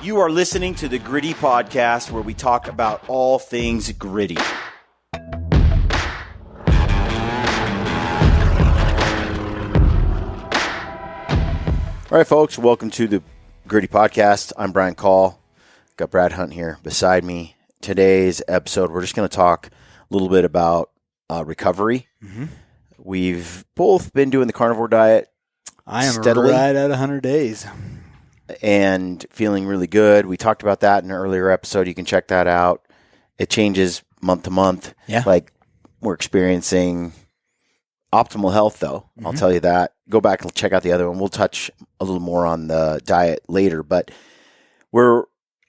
You are listening to the Gritty Podcast, where we talk about all things gritty. All right, folks, welcome to the Gritty Podcast. I'm Brian Call. Got Brad Hunt here beside me. Today's episode, we're just going to talk a little bit about recovery. Mm-hmm. We've both been doing the carnivore diet. I am steadily, right at 100 days. And feeling really good. We talked about that in an earlier episode. You can check that out. It changes month to month. Yeah. Like, we're experiencing optimal health, though. Mm-hmm. I'll tell you that. Go back and check out the other one. We'll touch a little more on the diet later. But we're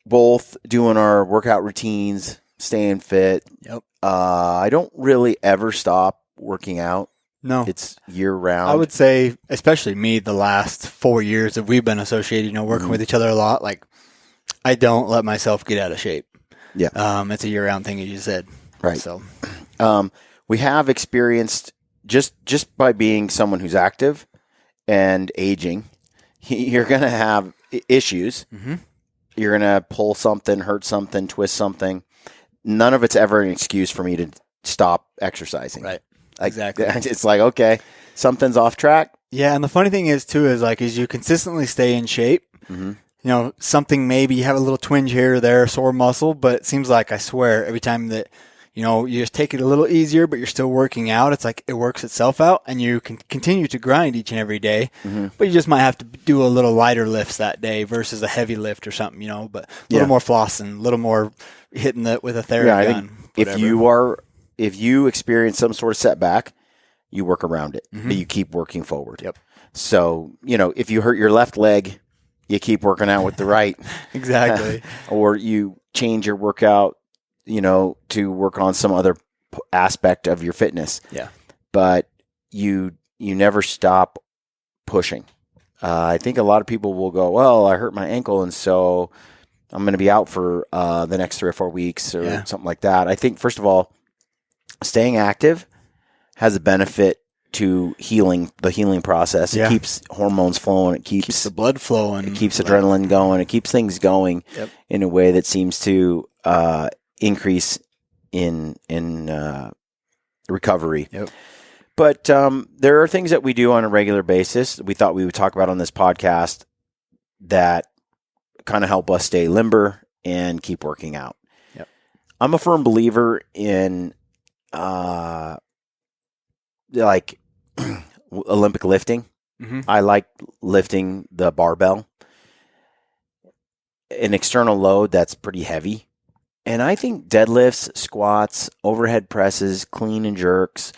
both doing our workout routines, staying fit. Yep. I don't really ever stop working out. No. It's year round. I would say, especially me, the last 4 years that we've been associated, working with each other a lot, like, I don't let myself get out of shape. Yeah. It's a year round thing, as you said. Right. So, we have experienced just by being someone who's active and aging, you're going to have issues. Mm-hmm. You're going to pull something, hurt something, twist something. None of it's ever an excuse for me to stop exercising. Right. Exactly. It's like, okay, something's off track. Yeah, and the funny thing is, too, is like, as you consistently stay in shape, mm-hmm. Something, maybe you have a little twinge here or there, sore muscle, but it seems like, I swear, every time that, you just take it a little easier, but you're still working out, it's like it works itself out, and you can continue to grind each and every day, mm-hmm. but you just might have to do a little lighter lifts that day versus a heavy lift or something, but a little more flossing, a little more hitting it with a Theragun. If you experience some sort of setback, you work around it, mm-hmm. but you keep working forward. Yep. So, if you hurt your left leg, you keep working out with the right. Exactly. Or you change your workout, to work on some other aspect of your fitness. Yeah. But you never stop pushing. I think a lot of people will go, well, I hurt my ankle, and so I'm going to be out for the next 3 or 4 weeks or something like that. I think, first of all, staying active has a benefit to the healing process. Yeah. It keeps hormones flowing. It keeps the blood flowing. It keeps adrenaline going. It keeps things going in a way that seems to increase in recovery. Yep. But there are things that we do on a regular basis we thought we would talk about on this podcast that kind of help us stay limber and keep working out. Yep. I'm a firm believer in like Olympic lifting. Mm-hmm. I like lifting the barbell, an external load that's pretty heavy. And I think deadlifts, squats, overhead presses, clean and jerks,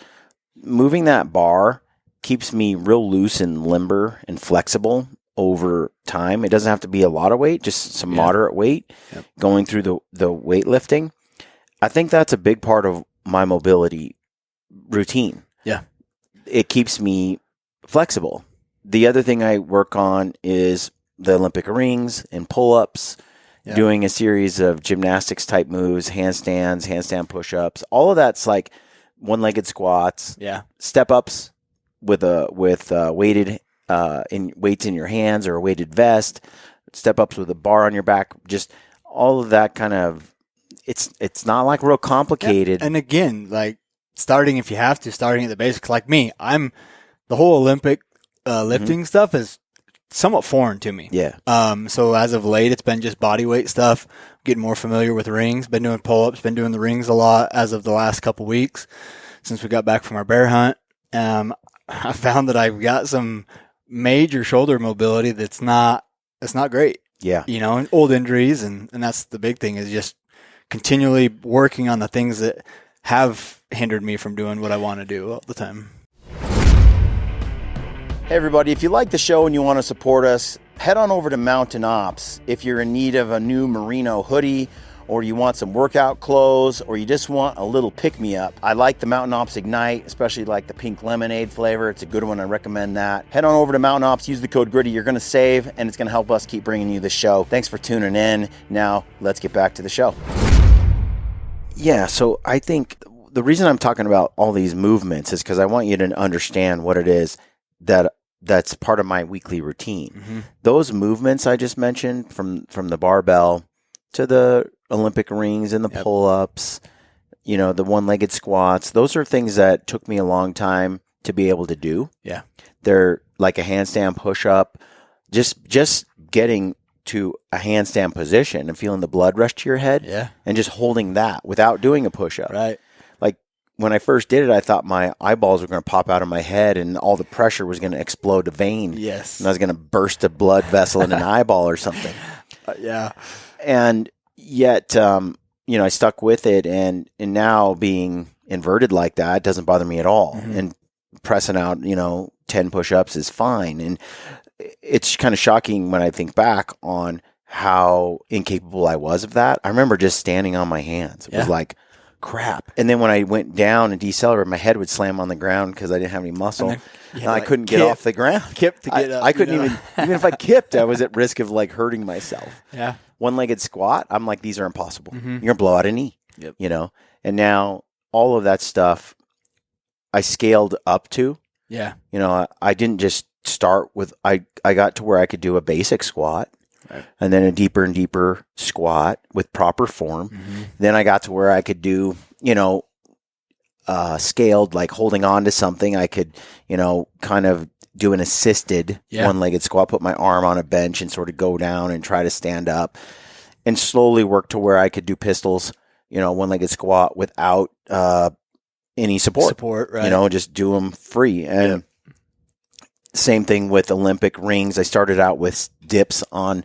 moving that bar keeps me real loose and limber and flexible over time. It doesn't have to be a lot of weight, just some moderate weight going through the weightlifting. I think that's a big part of my mobility routine. Yeah. It keeps me flexible. The other thing I work on is the Olympic rings and pull-ups, doing a series of gymnastics type moves, handstand push-ups. All of that's like one-legged squats, step-ups with weighted weights in your hands or a weighted vest, step-ups with a bar on your back, just all of that kind of, it's not like real complicated. Yeah. And again, like starting at the basics, like me, the whole Olympic lifting stuff is somewhat foreign to me. Yeah. So as of late, it's been just body weight stuff, getting more familiar with rings, been doing pull-ups, been doing the rings a lot as of the last couple weeks since we got back from our bear hunt. I found that I've got some major shoulder mobility that's not great. Yeah. And old injuries, and that's the big thing, is just continually working on the things that have hindered me from doing what I want to do all the time. Hey everybody, if you like the show and you want to support us, head on over to Mountain Ops. If you're in need of a new merino hoodie, or you want some workout clothes, or you just want a little pick-me-up, I like the Mountain Ops Ignite, especially like the pink lemonade flavor. It's a good one. I recommend that. Head on over to Mountain Ops, use the code GRITTY. You're going to save, and it's going to help us keep bringing you the show. Thanks for tuning in. Now, let's get back to the show. Yeah, so I think the reason I'm talking about all these movements is because I want you to understand what it is that that's part of my weekly routine. Those movements I just mentioned, from the barbell to the Olympic rings and the pull-ups, the one-legged squats, those are things that took me a long time to be able to do. Yeah. They're like a handstand push-up, just getting to a handstand position and feeling the blood rush to your head, and just holding that without doing a push-up. Right. Like when I first did it, I thought my eyeballs were going to pop out of my head and all the pressure was going to explode a vein. Yes. And I was going to burst a blood vessel in an eyeball or something. And yet, I stuck with it, and now being inverted like that doesn't bother me at all. And pressing out, 10 push-ups is fine. And it's kind of shocking when I think back on how incapable I was of that. I remember just standing on my hands. It was like, crap. And then when I went down and decelerated, my head would slam on the ground because I didn't have any muscle. And I couldn't get off the ground. Kip to get up. I couldn't even if I kipped, I was at risk of like hurting myself. Yeah. One-legged squat, I'm like, these are impossible. You're going to blow out a knee, And now all of that stuff I scaled up to. Yeah. I didn't just start with, I got to where I could do a basic squat, and then a deeper and deeper squat with proper form. Then I got to where I could do, scaled, like holding on to something. I could, kind of do an assisted one-legged squat, put my arm on a bench and sort of go down and try to stand up, and slowly work to where I could do pistols, one-legged squat without any support, right. Just do them free. And same thing with Olympic rings. I started out with dips on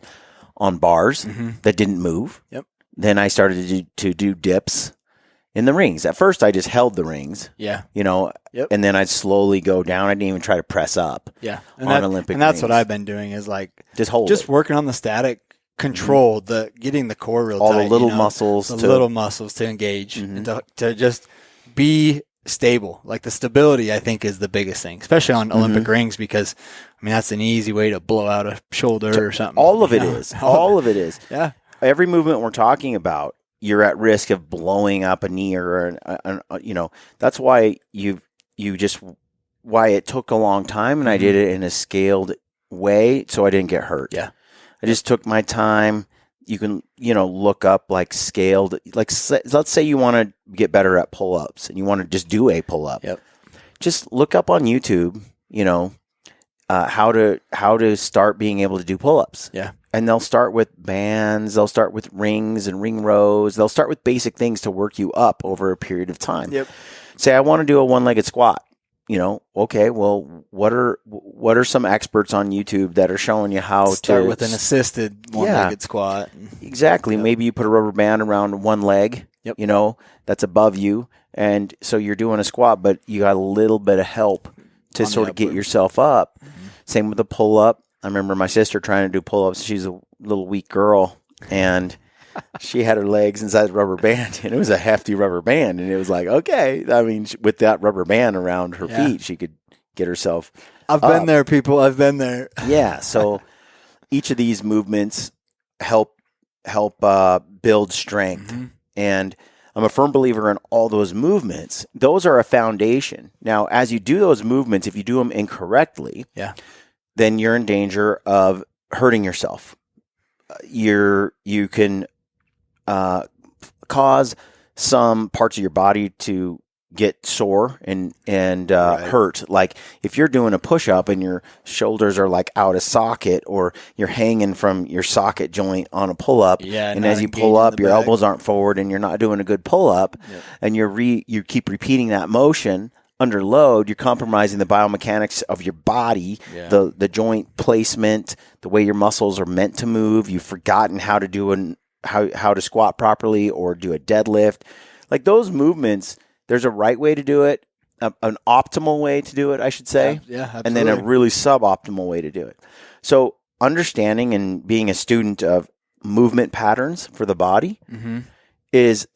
bars that didn't move. Then I started to do dips in the rings. At first, I just held the rings. And then I'd slowly go down. I didn't even try to press up. On Olympic and that's rings. what I've been doing is like just working on the static control, getting the core real all tight. the little muscles, little muscles to engage and to just be stable. Like the stability, I think, is the biggest thing, especially on Olympic rings, because that's an easy way to blow out a shoulder or something. All of it is. All of it is. Yeah. Every movement we're talking about, you're at risk of blowing up a knee or that's why why it took a long time, and I did it in a scaled way so I didn't get hurt. I just took my time. You can, look up like scaled, like let's say you want to get better at pull-ups and you want to just do a pull-up. Just look up on YouTube, how to start being able to do pull-ups. And they'll start with bands, they'll start with rings and ring rows. They'll start with basic things to work you up over a period of time. Say I want to do a one-legged squat. Okay, well, what are some experts on YouTube that are showing you how to start with an assisted one-legged squat? Exactly. Maybe you put a rubber band around one leg, that's above you, and so you're doing a squat, but you got a little bit of help to sort of get yourself up. Same with the pull-up. I remember my sister trying to do pull-ups. She's a little weak girl, and she had her legs inside the rubber band, and it was a hefty rubber band. And it was like, okay, with that rubber band around her feet, she could get herself I've been there, people. I've been there. So each of these movements help build strength. And I'm a firm believer in all those movements. Those are a foundation. Now, as you do those movements, if you do them incorrectly, then you're in danger of hurting yourself. You can cause some parts of your body to get sore and hurt. Like if you're doing a push-up and your shoulders are like out of socket, or you're hanging from your socket joint on a pull-up, and as you pull up, your elbows aren't forward and you're not doing a good pull-up, and you keep repeating that motion under load, you're compromising the biomechanics of your body, the joint placement, the way your muscles are meant to move. You've forgotten how to do how to squat properly or do a deadlift. Like those movements, there's a right way to do it, an optimal way to do it, I should say, absolutely. and then a really suboptimal way to do it. So understanding and being a student of movement patterns for the body is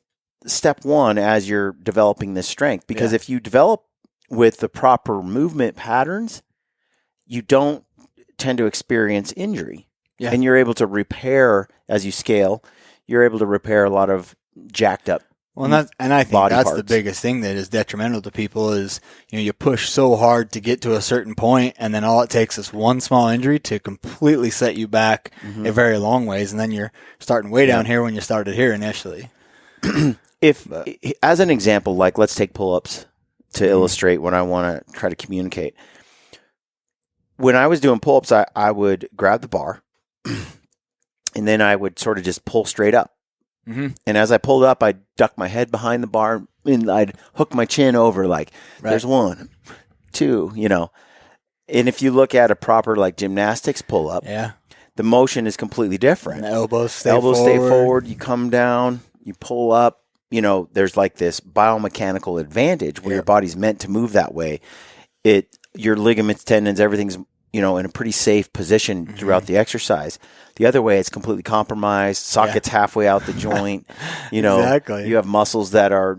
step one as you're developing this strength. Because if you develop with the proper movement patterns, you don't tend to experience injury. And you're able to repair, as you scale, you're able to repair a lot of jacked up Well, and I think body that's parts. the biggest thing that is detrimental to people is, you push so hard to get to a certain point, and then all it takes is one small injury to completely set you back a very long ways, and then you're starting way down here when you started here initially. As an example, like let's take pull-ups to illustrate what I want to try to communicate. When I was doing pull-ups, I would grab the bar, and then I would sort of just pull straight up. Mm-hmm. And as I pulled up, I'd duck my head behind the bar and I'd hook my chin over like, there's 1, 2, And if you look at a proper like gymnastics pull up, the motion is completely different. And the elbows stay forward. You come down, you pull up. There's like this biomechanical advantage where your body's meant to move that way. Your ligaments, tendons, everything's in a pretty safe position throughout the exercise. The other way, it's completely compromised. Socket's halfway out the joint. Exactly. You have muscles that are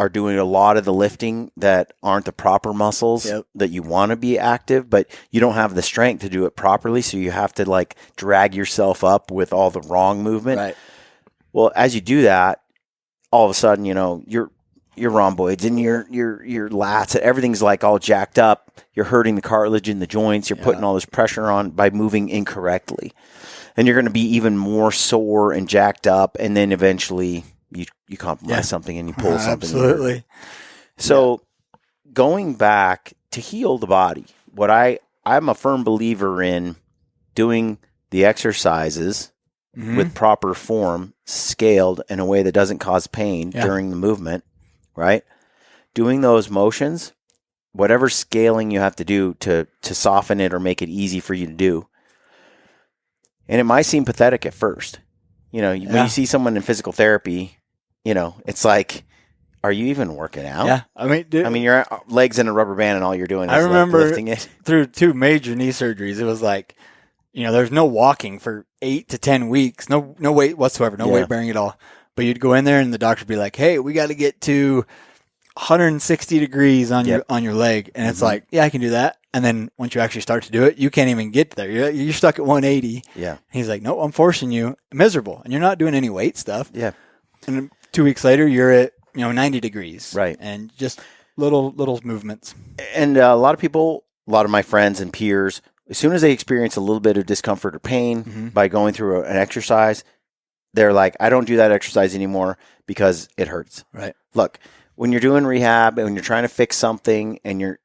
doing a lot of the lifting that aren't the proper muscles that you want to be active, but you don't have the strength to do it properly. So you have to like drag yourself up with all the wrong movement. Right. Well, as you do that, all of a sudden, your rhomboids and your lats, everything's like all jacked up. You're hurting the cartilage in the joints. You're putting all this pressure on by moving incorrectly. And you're going to be even more sore and jacked up. And then eventually you compromise something and you pull something. Absolutely. So going back to heal the body, I'm a firm believer in doing the exercises with proper form, scaled in a way that doesn't cause pain during the movement, right? Doing those motions, whatever scaling you have to do to soften it or make it easy for you to do. And it might seem pathetic at first. When you see someone in physical therapy, it's like, are you even working out? Yeah. I mean, your legs in a rubber band and all you're doing is I remember lifting it. Through 2 major knee surgeries, it was like, there's no walking for 8 to 10 weeks, no weight whatsoever, no weight bearing at all. But you'd go in there and the doctor would be like, hey, we got to get to 160 degrees on your leg. And it's like, yeah, I can do that. And then once you actually start to do it, you can't even get there. You're stuck at 180. Yeah. And he's like, no, I'm forcing you. Miserable. And you're not doing any weight stuff. Yeah. And 2 weeks later, you're at, 90 degrees. Right. And just little movements. And a lot of people, a lot of my friends and peers, as soon as they experience a little bit of discomfort or pain by going through an exercise, they're like, I don't do that exercise anymore because it hurts. Right. Look, when you're doing rehab and when you're trying to fix something and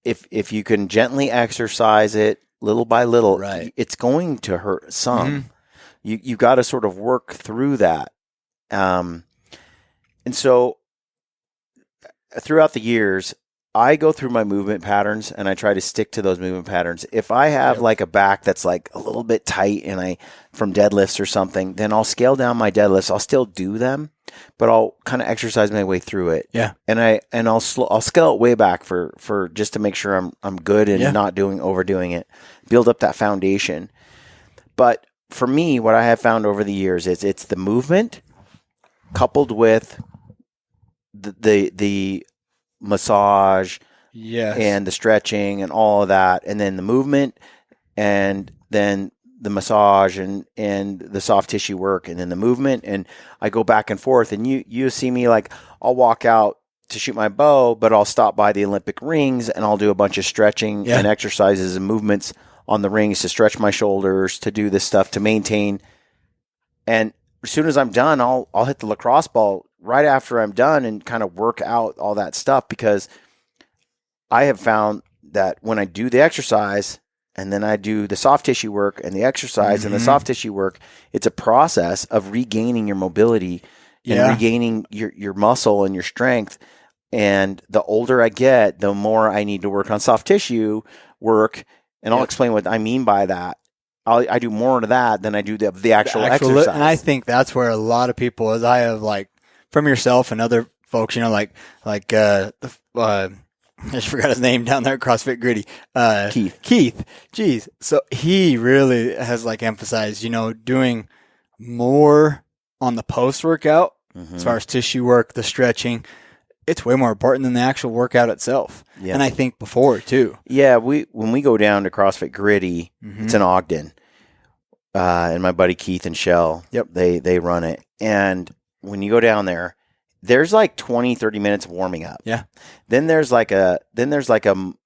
if you can gently exercise it little by little, it's going to hurt some. You got to sort of work through that. And so throughout the years, I go through my movement patterns and I try to stick to those movement patterns. If I have like a back that's like a little bit tight and from deadlifts or something, then I'll scale down my deadlifts. I'll still do them, but I'll kind of exercise my way through it. Yeah. And I'll scale it way back for just to make sure I'm good and not overdoing it. Build up that foundation. But for me, what I have found over the years is it's the movement coupled with the massage and the stretching and all of that, and then the movement and then the massage and the soft tissue work and then the movement, and I go back and forth. And you see me like I'll walk out to shoot my bow, but I'll stop by the Olympic rings and I'll do a bunch of stretching and exercises and movements on the rings to stretch my shoulders, to do this stuff, to maintain. And as soon as I'm done, I'll hit the lacrosse ball right after I'm done and kind of work out all that stuff, because I have found that when I do the exercise and then I do the soft tissue work and the exercise and the soft tissue work, it's a process of regaining your mobility and regaining your muscle and your strength. And the older I get, the more I need to work on soft tissue work. And I'll explain what I mean by that. I do more of that than I do the actual exercise. And I think that's where a lot of people, as I have like from yourself and other folks, I just forgot his name down there at CrossFit Gritty. Keith. Jeez. So he really has like emphasized, doing more on the post-workout as far as tissue work, the stretching. It's way more important than the actual workout itself. Yeah. And I think before too. Yeah. When we go down to CrossFit Gritty, it's in Ogden. And my buddy Keith and Shell, they run it. And when you go down there, there's like 20, 30 minutes of warming up. Yeah. Then there's like a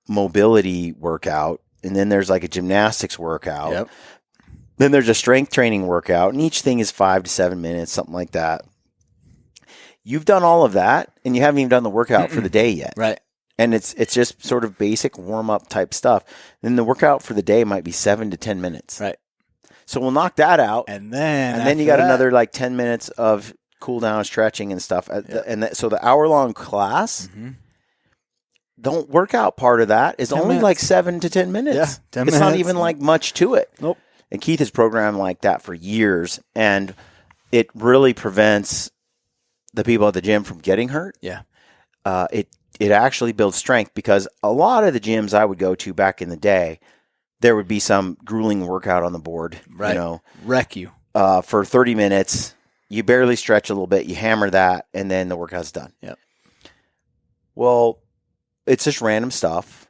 mobility workout, and then there's like a gymnastics workout. Yep. Then there's a strength training workout, and each thing is 5 to 7 minutes, something like that. You've done all of that, and you haven't even done the workout for the day yet. Right. And it's just sort of basic warm-up type stuff. Then the workout for the day might be 7 to 10 minutes. Right. So we'll knock that out. And then you got another like 10 minutes of cool down, stretching and stuff. So the hour-long class, the workout part of that is only like 7 to 10 minutes. Yeah, 10 minutes. It's not even like much to it. Nope. And Keith has programmed like that for years, and it really prevents the people at the gym from getting hurt. Yeah. It actually builds strength, because a lot of the gyms I would go to back in the day, there would be some grueling workout on the board. Right. You know, wreck you. For 30 minutes, you barely stretch a little bit, you hammer that, and then the workout's done. Yep. Well, it's just random stuff,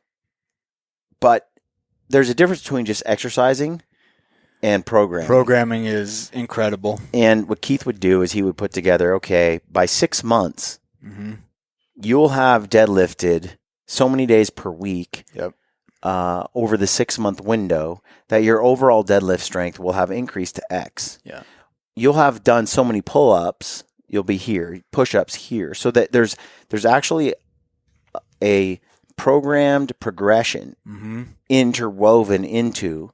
but there's a difference between just exercising and programming. Programming is incredible. And what Keith would do is he would put together, okay, by 6 months, you'll have deadlifted so many days per week over the 6-month window that your overall deadlift strength will have increased to X. Yeah. You'll have done so many pull-ups, you'll be here, push-ups here. So that there's actually a programmed progression interwoven into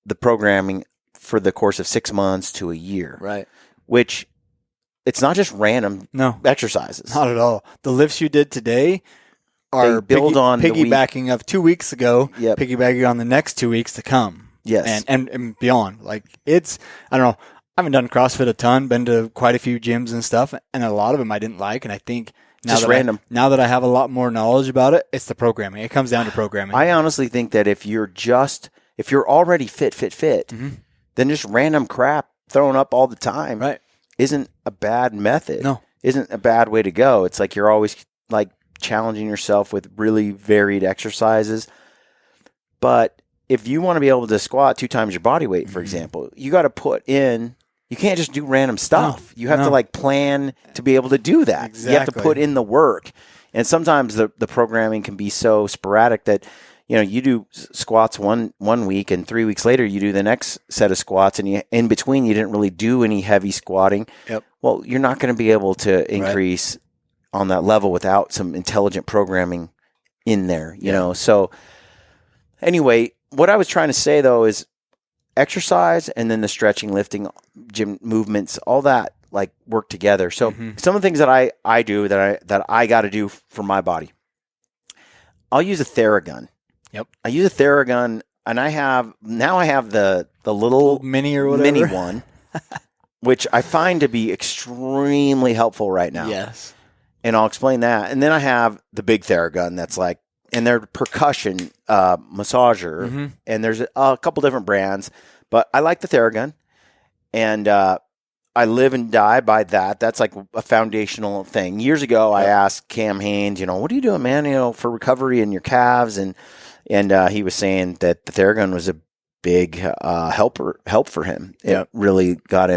the programming for the course of 6 months to a year. Right. Which, it's not just random exercises. Not at all. The lifts you did today are build on piggybacking of 2 weeks ago, Yep. piggybacking on the next 2 weeks to come. Yes. And beyond. Like, it's, I don't know, I haven't done CrossFit a ton, been to quite a few gyms and stuff, and a lot of them I didn't like, and I think now that I have a lot more knowledge about it, it's the programming. It comes down to programming. I honestly think that if you're already fit, then just random crap thrown up all the time isn't a bad method. No. Isn't a bad way to go. It's like you're always like challenging yourself with really varied exercises. But if you want to be able to squat 2 times your body weight, for example, you got to put in, you can't just do random stuff. You have to like plan to be able to do that. Exactly. You have to put in the work. And sometimes the programming can be so sporadic that, you know, you do squats one week, and 3 weeks later you do the next set of squats, and in between you didn't really do any heavy squatting. Yep. Well, you're not going to be able to increase on that level without some intelligent programming in there, you know? So anyway, what I was trying to say though is exercise and then the stretching, lifting, gym movements, all that like work together. So some of the things that I do that I got to do for my body, I'll use a Theragun. Yep. I use a Theragun, and I have the little mini or whatever. mini one, which I find to be extremely helpful right now. Yes. And I'll explain that. And then I have the big Theragun that's like, and they're Percussion massager, and there's a couple different brands, but I like the Theragun, and I live and die by that. That's like a foundational thing. Years ago, I asked Cam Haynes, you know, what are you doing, man, you know, for recovery in your calves? And he was saying that the Theragun was a big help for him. It really got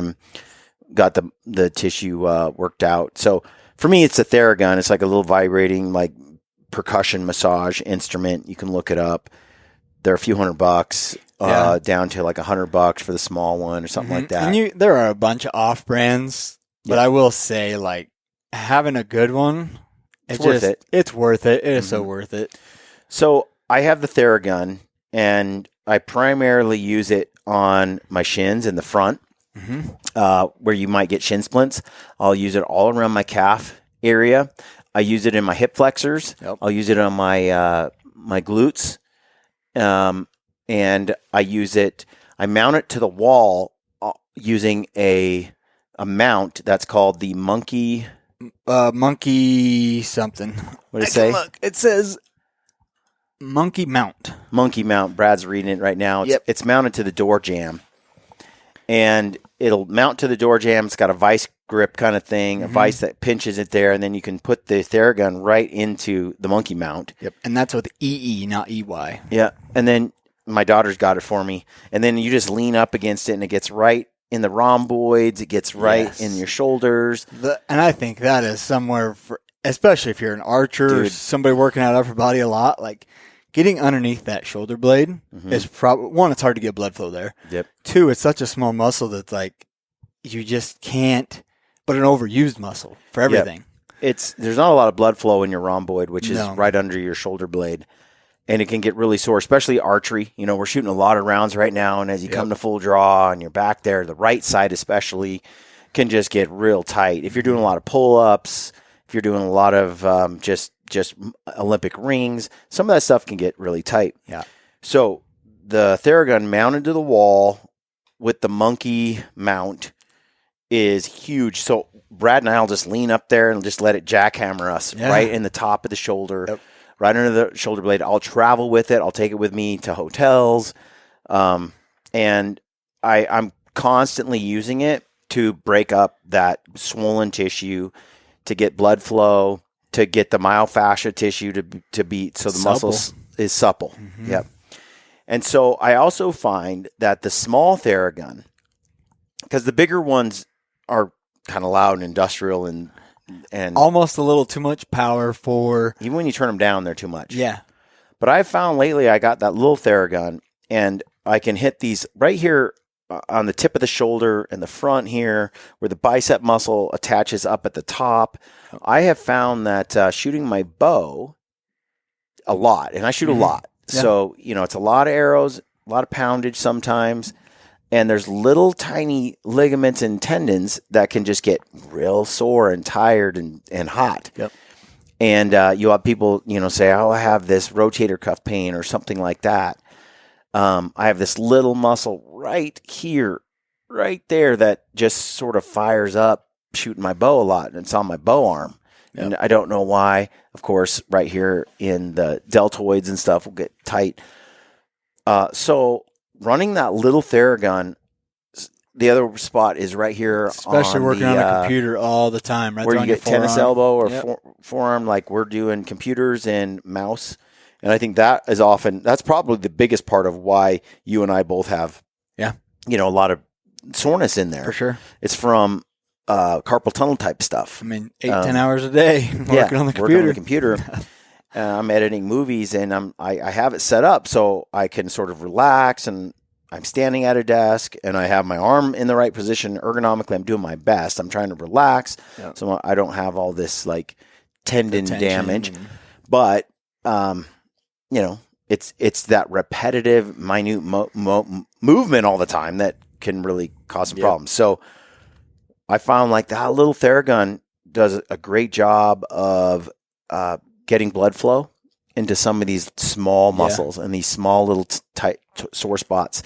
the tissue worked out. So for me, it's a Theragun. It's like a little vibrating, like percussion massage instrument. You can look it up. They're a few $100, down to like $100 for the small one or something like that. And there are a bunch of off brands, but I will say, like, having a good one, it's worth it. It's worth it. It is so worth it. So I have the Theragun, and I primarily use it on my shins in the front, where you might get shin splints. I'll use it all around my calf area. I use it in my hip flexors. Yep. I'll use it on my my glutes. And I mount it to the wall using a mount that's called the monkey something. What does it say? Look, it says monkey mount. Monkey mount. Brad's reading it right now. It's mounted to the door jamb, and it'll mount to the door jamb. It's got a vice grip kind of thing, a vice that pinches it there, and then you can put the Theragun right into the monkey mount. Yep. And that's with EE, not EY. Yeah. And then my daughter's got it for me. And then you just lean up against it, and it gets right in the rhomboids. It gets right Yes. in your shoulders. And I think that is somewhere for, especially if you're an archer or somebody working out upper body a lot, like getting underneath that shoulder blade is probably, one, it's hard to get blood flow there. Yep. Two, it's such a small muscle that's like, you just can't, but an overused muscle for everything. Yep. There's not a lot of blood flow in your rhomboid, which is No. right under your shoulder blade. And it can get really sore, especially archery. You know, we're shooting a lot of rounds right now, and as you come to full draw and you're back there, the right side especially can just get real tight. If you're doing a lot of pull-ups, if you're doing a lot of just Olympic rings, some of that stuff can get really tight. Yeah. So the Theragun mounted to the wall with the monkey mount is huge. So Brad and I will just lean up there and just let it jackhammer us right in the top of the shoulder. Yep. Right under the shoulder blade. I'll travel with it. I'll take it with me to hotels. And I'm constantly using it to break up that swollen tissue, to get blood flow, to get the myofascia tissue to be so the muscle is supple. Mm-hmm. Yep. And so I also find that the small Theragun, because the bigger ones are kind of loud and industrial and almost a little too much power for... Even when you turn them down, they're too much. Yeah. But I've found lately I got that little Theragun, and I can hit these right here on the tip of the shoulder and the front here where the bicep muscle attaches up at the top. I have found that shooting my bow a lot, and I shoot a lot. Yeah. So, it's a lot of arrows, a lot of poundage sometimes. And there's little tiny ligaments and tendons that can just get real sore and tired and hot. Yep. And you have people, say, oh, I have this rotator cuff pain or something like that. I have this little muscle right here, right there that just sort of fires up shooting my bow a lot. And it's on my bow arm. Yep. And I don't know why. Of course, right here in the deltoids and stuff will get tight. So running that little Theragun, the other spot is right here. Especially working on a computer all the time, right? Where you get tennis elbow or Yep. forearm, like we're doing computers and mouse. And I think that's probably the biggest part of why you and I both have, a lot of soreness in there. For sure. It's from carpal tunnel type stuff. I mean, 8-10 hours a day working on the computer. Working on the computer. I'm editing movies, and I have it set up so I can sort of relax, and I'm standing at a desk, and I have my arm in the right position ergonomically. I'm doing my best. I'm trying to relax, so I don't have all this like tendon damage. But it's that repetitive, minute movement all the time that can really cause some problems. So I found like that little Theragun does a great job of getting blood flow into some of these small muscles and these small little tight sore spots.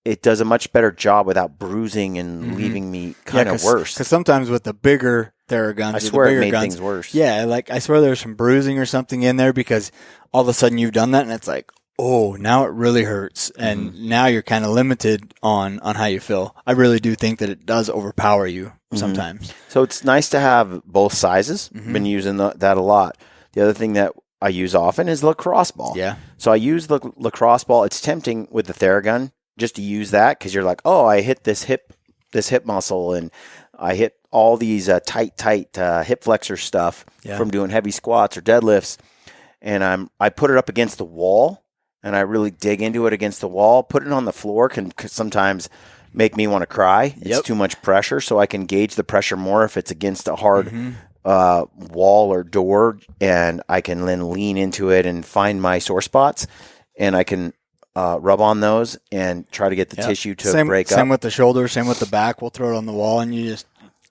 It does a much better job without bruising and leaving me kind of worse. Because sometimes with the bigger Theraguns, I swear it made things worse. Yeah, like I swear there's some bruising or something in there because all of a sudden you've done that and it's like, oh, now it really hurts. And now you're kind of limited on how you feel. I really do think that it does overpower you sometimes. So it's nice to have both sizes. Been using that a lot. The other thing that I use often is lacrosse ball. Yeah. So I use the lacrosse ball. It's tempting with the Theragun just to use that because you're like, oh, I hit this hip muscle, and I hit all these tight hip flexor stuff from doing heavy squats or deadlifts, and I put it up against the wall, and I really dig into it against the wall. Put it on the floor can sometimes make me want to cry. It's too much pressure, so I can gauge the pressure more if it's against a hard wall or door, and I can then lean into it and find my sore spots, and I can rub on those and try to get the tissue to break up. Same with the shoulder, same with the back. We'll throw it on the wall, and you just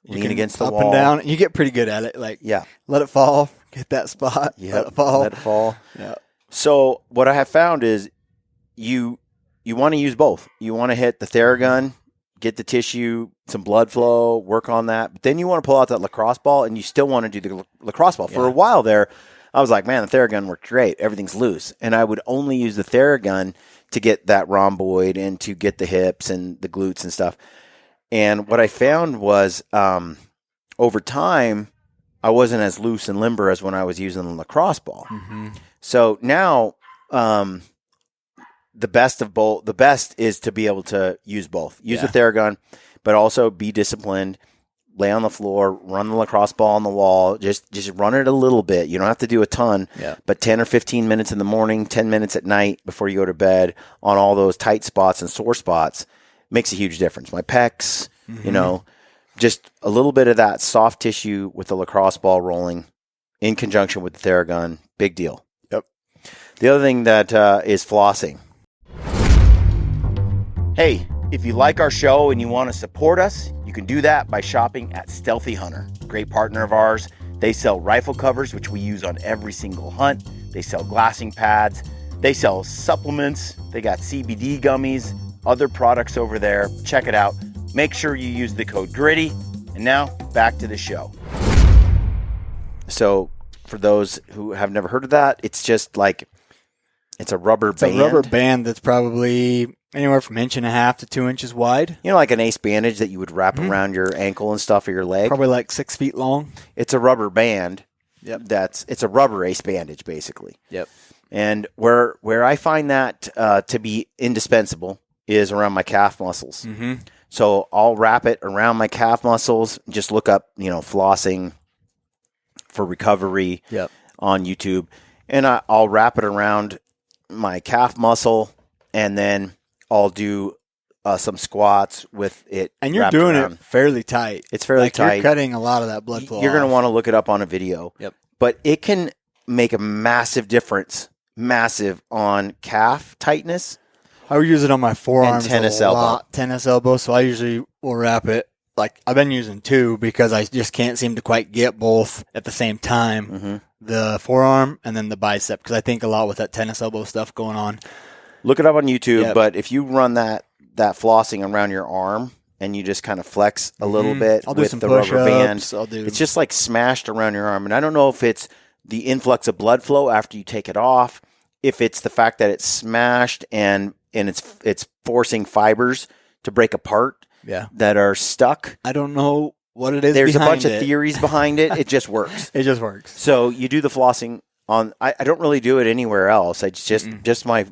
lean against the wall. Up and down. And you get pretty good at it. Like, let it fall, get that spot, let it fall. Yeah. So what I have found is you want to use both. You want to hit the Theragun, get the tissue, some blood flow, work on that. But then you want to pull out that lacrosse ball, and you still want to do the lacrosse ball. For a while there, I was like, man, the Theragun worked great. Everything's loose. And I would only use the Theragun to get that rhomboid and to get the hips and the glutes and stuff. And what I found was over time, I wasn't as loose and limber as when I was using the lacrosse ball. So now the best of both. The best is to be able to use both. Use the Theragun, but also be disciplined. Lay on the floor, run the lacrosse ball on the wall. Just run it a little bit. You don't have to do a ton, but 10 or 15 minutes in the morning, 10 minutes at night before you go to bed on all those tight spots and sore spots makes a huge difference. My pecs, just a little bit of that soft tissue with the lacrosse ball rolling in conjunction with the Theragun, big deal. Yep. The other thing that is flossing. Hey, if you like our show and you want to support us, you can do that by shopping at Stealthy Hunter. Great partner of ours. They sell rifle covers, which we use on every single hunt. They sell glassing pads. They sell supplements. They got CBD gummies, other products over there. Check it out. Make sure you use the code GRITTY. And now, back to the show. So, for those who have never heard of that, it's just like, it's a rubber band. It's a rubber band that's probably anywhere from 1.5 to 2 inches wide. Like an ace bandage that you would wrap around your ankle and stuff, or your leg. Probably like 6 feet long. It's a rubber band. Yep. It's a rubber ace bandage, basically. Yep. And where I find that to be indispensable is around my calf muscles. Mm-hmm. So I'll wrap it around my calf muscles. Just look up, flossing for recovery on YouTube, and I'll wrap it around my calf muscle, and then I'll do some squats with it. And you're doing it fairly tight. It's fairly tight. You're cutting a lot of that blood flow. You're going to want to look it up on a video. Yep. But it can make a massive difference, on calf tightness. I would use it on my forearms and tennis elbow. Tennis elbow. So I usually will wrap it. Like, I've been using 2 because I just can't seem to quite get both at the same time. Mm-hmm. The forearm and then the bicep, because I think a lot with that tennis elbow stuff going on. Look it up on YouTube, but if you run that flossing around your arm and you just kind of flex a little bit I'll do with some the rubber band, it's just like smashed around your arm. And I don't know if it's the influx of blood flow after you take it off, if it's the fact that it's smashed and it's forcing fibers to break apart that are stuck. I don't know what it is. There's a bunch of theories behind it. It just works. It just works. So you do the flossing on. I don't really do it anywhere else. I just my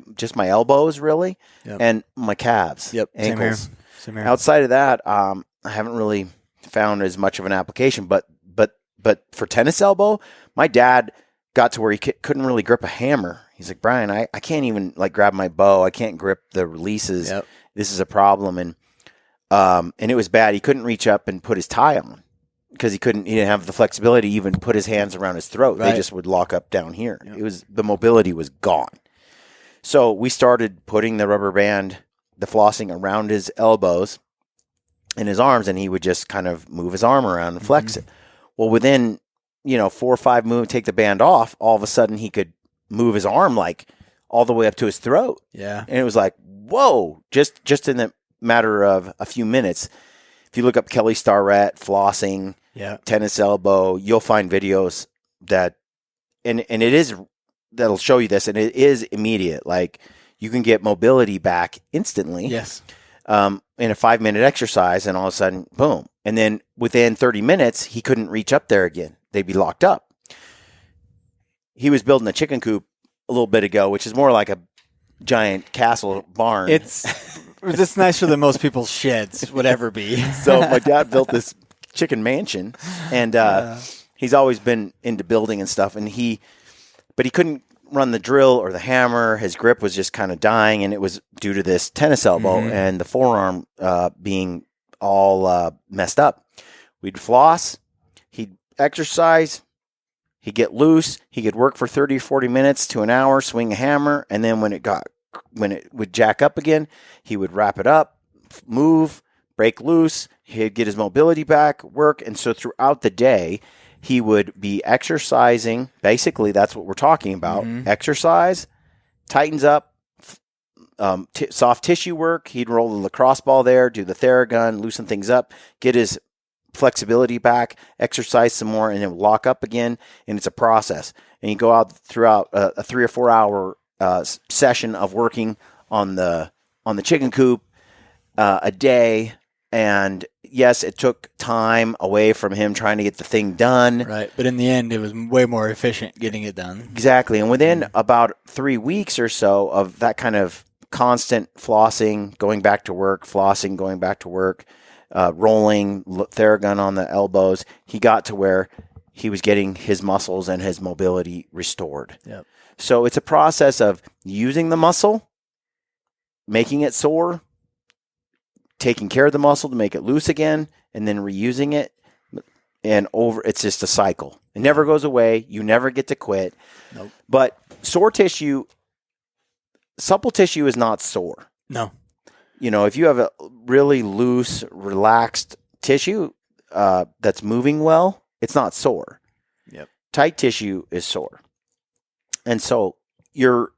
elbows really, and my calves, ankles. Same here. Outside of that, I haven't really found as much of an application. But for tennis elbow, my dad got to where he couldn't really grip a hammer. He's like, Brian, I can't even grab my bow. I can't grip the releases. Yep. This is a problem, and it was bad. He couldn't reach up and put his tie on because he didn't have the flexibility to even put his hands around his throat. Right. They just would lock up down here. Yep. The mobility was gone. So we started putting the rubber band, the flossing around his elbows and his arms, and he would just kind of move his arm around and flex it. Well, within 4 or 5 moves, take the band off, all of a sudden he could move his arm all the way up to his throat. Yeah. And it was like, whoa, just in the matter of a few minutes. If you look up Kelly Starrett, flossing, tennis elbow, you'll find videos that, and it is, that'll show you this, and it is immediate. Like, you can get mobility back instantly. Yes. In a 5-minute exercise, and all of a sudden, boom. And then within 30 minutes, he couldn't reach up there again. They'd be locked up. He was building a chicken coop a little bit ago, which is more like a giant castle barn. It's nicer than most people's sheds would ever be. So my dad built this chicken mansion, and he's always been into building and stuff. But he couldn't run the drill or the hammer. His grip was just kind of dying, and it was due to this tennis elbow and the forearm being all messed up. We'd floss, he'd exercise, he'd get loose, he could work for 30 or 40 minutes to an hour, swing a hammer, and then when it would jack up again, he would wrap it up, move, break loose, he'd get his mobility back, work, and so throughout the day, he would be exercising. Basically, that's what we're talking about. Exercise, tightens up, soft tissue work. He'd roll the lacrosse ball there, do the Theragun, loosen things up, get his flexibility back, exercise some more, and then lock up again. And it's a process. And you go out throughout a 3 or 4 hour session of working on the chicken coop a day. And yes, it took time away from him trying to get the thing done. Right. But in the end, it was way more efficient getting it done. Exactly. And within about 3 weeks or so of that kind of constant flossing, going back to work, flossing, going back to work, rolling, Theragun on the elbows, he got to where he was getting his muscles and his mobility restored. Yep. So it's a process of using the muscle, making it sore, taking care of the muscle to make it loose again, and then reusing it. And it's just a cycle. It never goes away. You never get to quit. Nope. But sore tissue, supple tissue is not sore. No. If you have a really loose, relaxed tissue that's moving well, it's not sore. Yep. Tight tissue is sore. And so you're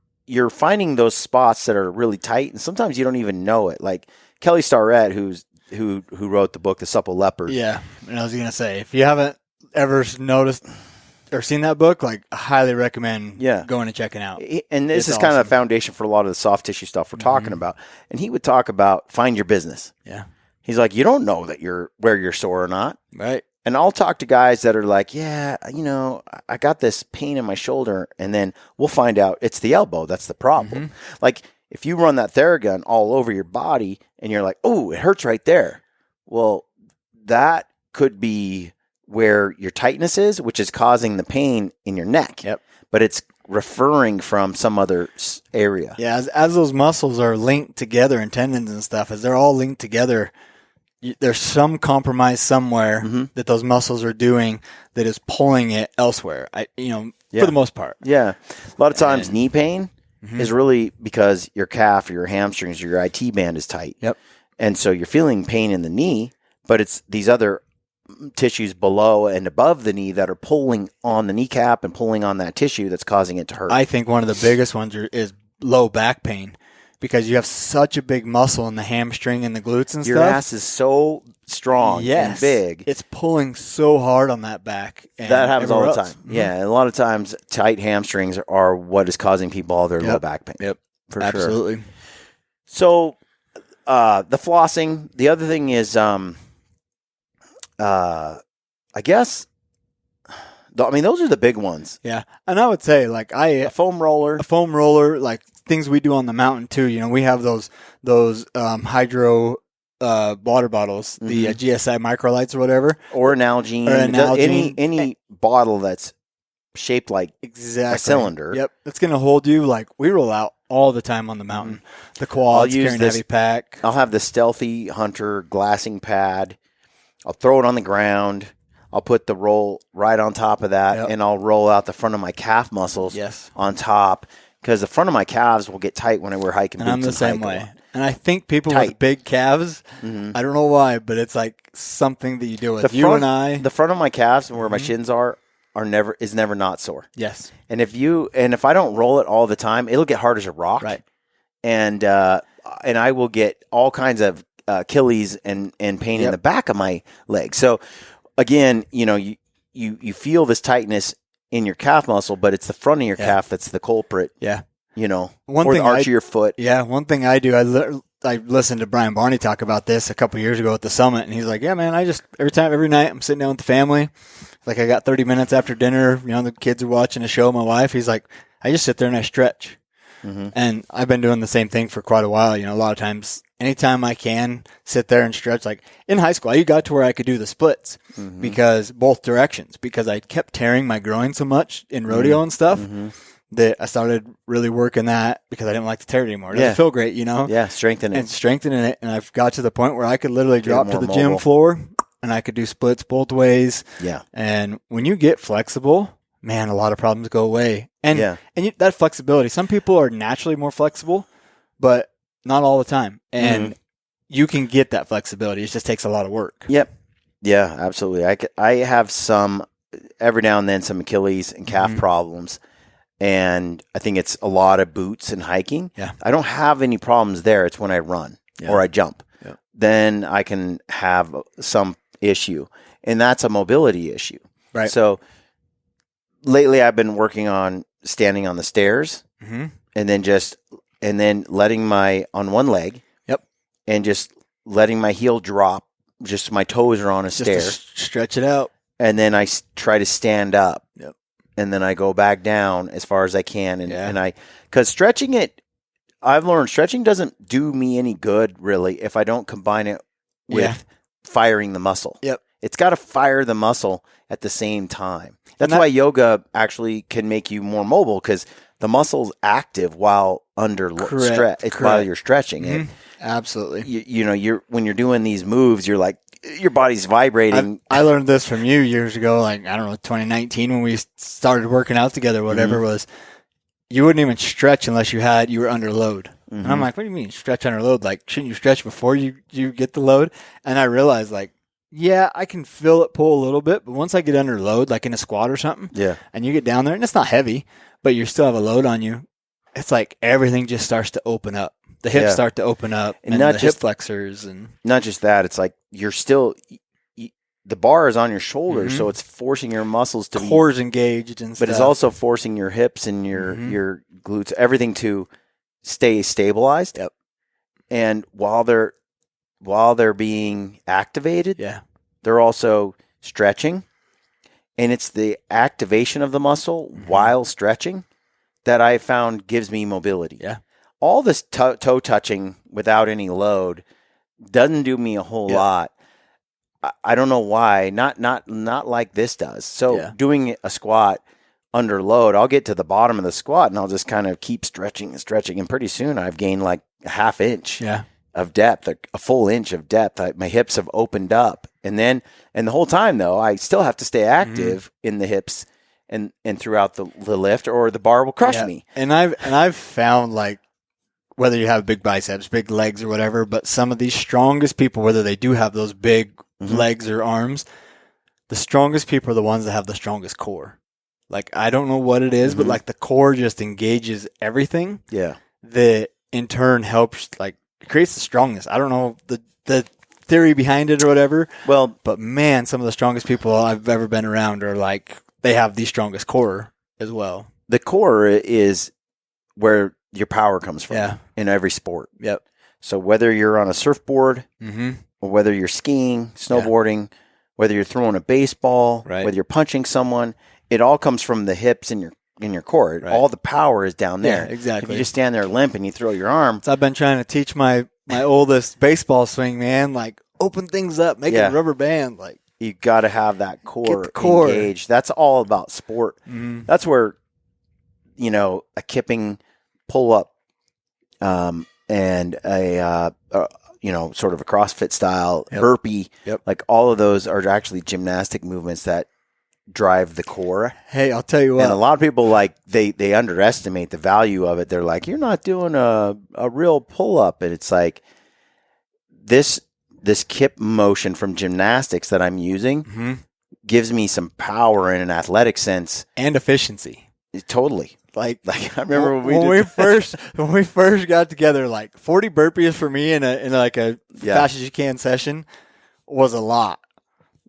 finding those spots that are really tight, and sometimes you don't even know it. Like Kelly Starrett, who wrote the book The Supple Leopard. Yeah, and I was gonna say, if you haven't ever noticed or seen that book, like, I highly recommend going and checking out. And this is kind of the foundation for a lot of the soft tissue stuff we're talking about. And he would talk about find your business. Yeah, he's like, you don't know that where you're sore or not, right? And I'll talk to guys that are like, yeah, I got this pain in my shoulder, and then we'll find out it's the elbow that's the problem. Like, if you run that Theragun all over your body and you're like, oh, it hurts right there. Well, that could be where your tightness is, which is causing the pain in your neck. Yep. But it's referring from some other area. Yeah, as those muscles are linked together and tendons and stuff, as they're all linked together, there's some compromise somewhere that those muscles are doing that is pulling it elsewhere. For the most part. Yeah. A lot of times knee pain is really because your calf or your hamstrings or your IT band is tight. Yep. And so you're feeling pain in the knee, but it's these other tissues below and above the knee that are pulling on the kneecap and pulling on that tissue that's causing it to hurt. I think one of the biggest ones is low back pain, because you have such a big muscle in the hamstring and the glutes and Your stuff. Your ass is so strong and big. It's pulling so hard on that back. And that happens all the time. Mm-hmm. Yeah, and a lot of times tight hamstrings are what is causing people all their low back pain. Yep, for absolutely. Sure. So the flossing, the other thing is, I guess, those are the big ones. Yeah, and I would say, like, a foam roller, like things we do on the mountain too. We have those hydro water bottles, the GSI microlights or whatever, or an Nalgene, any bottle that's shaped like a cylinder. Yep, it's gonna hold you. Like, we roll out all the time on the mountain. The quads, carrying a heavy pack. I'll have the Stealthy Hunter glassing pad. I'll throw it on the ground. I'll put the roll right on top of that, and I'll roll out the front of my calf muscles on top, because the front of my calves will get tight when we're hiking boots. And I'm the same way. And I think people with big calves, I don't know why, but it's like something that you do with the front of my calves and where my shins are never not sore. Yes. And if I don't roll it all the time, it'll get hard as a rock. Right. And I will get all kinds of Achilles and pain in the back of my leg. So again, you feel this tightness in your calf muscle, but it's the front of your calf that's the culprit. Yeah. Or the arch of your foot. Yeah. One thing I do, I listened to Brian Barney talk about this a couple years ago at the summit, and he's like, yeah, man, every night I'm sitting down with the family, like, I got 30 minutes after dinner, the kids are watching a show, my wife, he's like, I just sit there and I stretch. And I've been doing the same thing for quite a while. A lot of times, anytime I can sit there and stretch, like in high school, I got to where I could do the splits because both directions, because I kept tearing my groin so much in rodeo and stuff that I started really working that, because I didn't like to tear it anymore. It doesn't feel great, Yeah, strengthening it. And I've got to the point where I could literally drop to the gym floor and I could do splits both ways. Yeah. And when you get flexible, man, a lot of problems go away. And that flexibility, some people are naturally more flexible, but not all the time. And you can get that flexibility. It just takes a lot of work. Yep. Yeah, absolutely. I have some, every now and then, some Achilles and calf problems. And I think it's a lot of boots and hiking. Yeah. I don't have any problems there. It's when I run or I jump. Yeah. Then I can have some issue. And that's a mobility issue. Right. So lately I've been working on standing on the stairs and then letting on one leg. Yep. And just letting my heel drop. Just my toes are on a stair. Stretch it out. And then I try to stand up. Yep. And then I go back down as far as I can. Because stretching it I've learned stretching doesn't do me any good, really, if I don't combine it with firing the muscle. Yep. It's got to fire the muscle at the same time. That's why yoga actually can make you more mobile, because the muscle's active while under stretch. It's while you're stretching it. Absolutely. When you're doing these moves, you're like, your body's vibrating. I learned this from you years ago, like, I don't know, 2019 when we started working out together, whatever it was. You wouldn't even stretch unless you were under load. And I'm like, what do you mean stretch under load? Like, shouldn't you stretch before you get the load? And I realized, like, yeah, I can feel it pull a little bit, but once I get under load, like in a squat or something, and you get down there, and it's not heavy, but you still have a load on you, it's like everything just starts to open up. The hips start to open up, and not the hip flexors. And not just that, it's like you're still... the bar is on your shoulders, so it's forcing your muscles to core's engaged and stuff. But it's also forcing your hips and your glutes, everything to stay stabilized. Yep. And while they're being activated, they're also stretching. And it's the activation of the muscle while stretching that I found gives me mobility. Yeah. All this toe touching without any load doesn't do me a whole lot. I don't know why. Not like this does. So doing a squat under load, I'll get to the bottom of the squat and I'll just kind of keep stretching and stretching, and pretty soon I've gained like a half inch of depth, a full inch of depth. My hips have opened up, and the whole time though, I still have to stay active in the hips and throughout the lift, or the bar will crush me. And I've found, like, whether you have big biceps, big legs, or whatever, but some of these strongest people, whether they do have those big legs or arms, the strongest people are the ones that have the strongest core. Like, I don't know what it is, but like the core just engages everything. Yeah. That in turn helps, like, it creates the strongest. I don't know the theory behind it or whatever. Well, but man, some of the strongest people I've ever been around are like, they have the strongest core as well. The core is where your power comes from in every sport. Yep. So whether you're on a surfboard, or whether you're skiing, snowboarding, whether you're throwing a baseball, whether you're punching someone, it all comes from the hips in your core. Right. All the power is down there. Yeah, exactly. If you just stand there limp and you throw your arm. So I've been trying to teach my oldest baseball swing, man, like, open things up, make it a rubber band. Like, you got to have that core engaged. That's all about sport. That's where, a kipping pull-up and a sort of a CrossFit style burpee, like all of those are actually gymnastic movements that drive the core. Hey, I'll tell you what. And a lot of people, like, they underestimate the value of it. They're like, you're not doing a real pull-up. And it's like, this kip motion from gymnastics that I'm using gives me some power in an athletic sense. And efficiency. Totally. Like I remember when we first got together, like 40 burpees for me in a fast as you can session was a lot.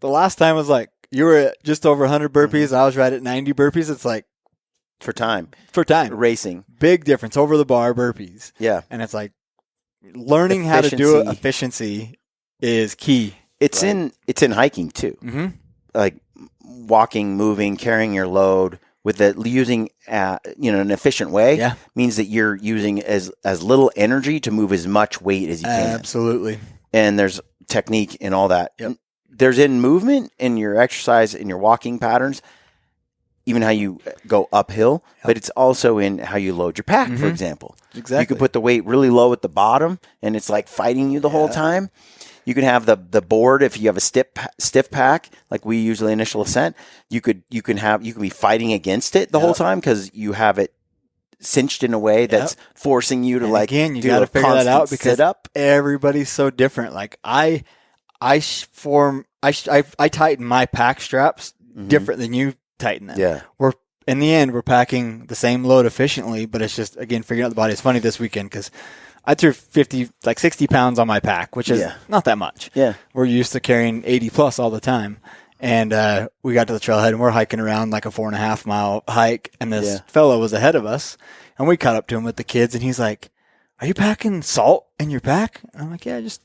The last time was like, you were at just over 100 burpees. I was right at 90 burpees. It's like, for time racing, big difference over the bar burpees. Yeah. And it's like, learning how to do it, efficiency is key. It's in hiking too. Like walking, moving, carrying your load with using an efficient way means that you're using as little energy to move as much weight as you can. Absolutely. And there's technique in all that. Yep. There's in movement, in your exercise, in your walking patterns, even how you go uphill, but it's also in how you load your pack, for example. Exactly. You could put the weight really low at the bottom, and it's like fighting you the whole time. You can have the board if you have a stiff pack, like we usually initial ascent. You can be fighting against it the whole time because you have it cinched in a way that's forcing you to, like, again, you got to figure that out because everybody's so different. Like I tighten my pack straps different than you tighten them. Yeah. In the end, we're packing the same load efficiently, but it's just, again, figuring out the body. It's funny this weekend because I threw 60 pounds on my pack, which is not that much. Yeah. We're used to carrying 80 plus all the time. And we got to the trailhead and we're hiking around like a 4.5 mile hike. And this fellow was ahead of us and we caught up to him with the kids and he's like, "Are you packing salt in your pack?" And I'm like, "Yeah, just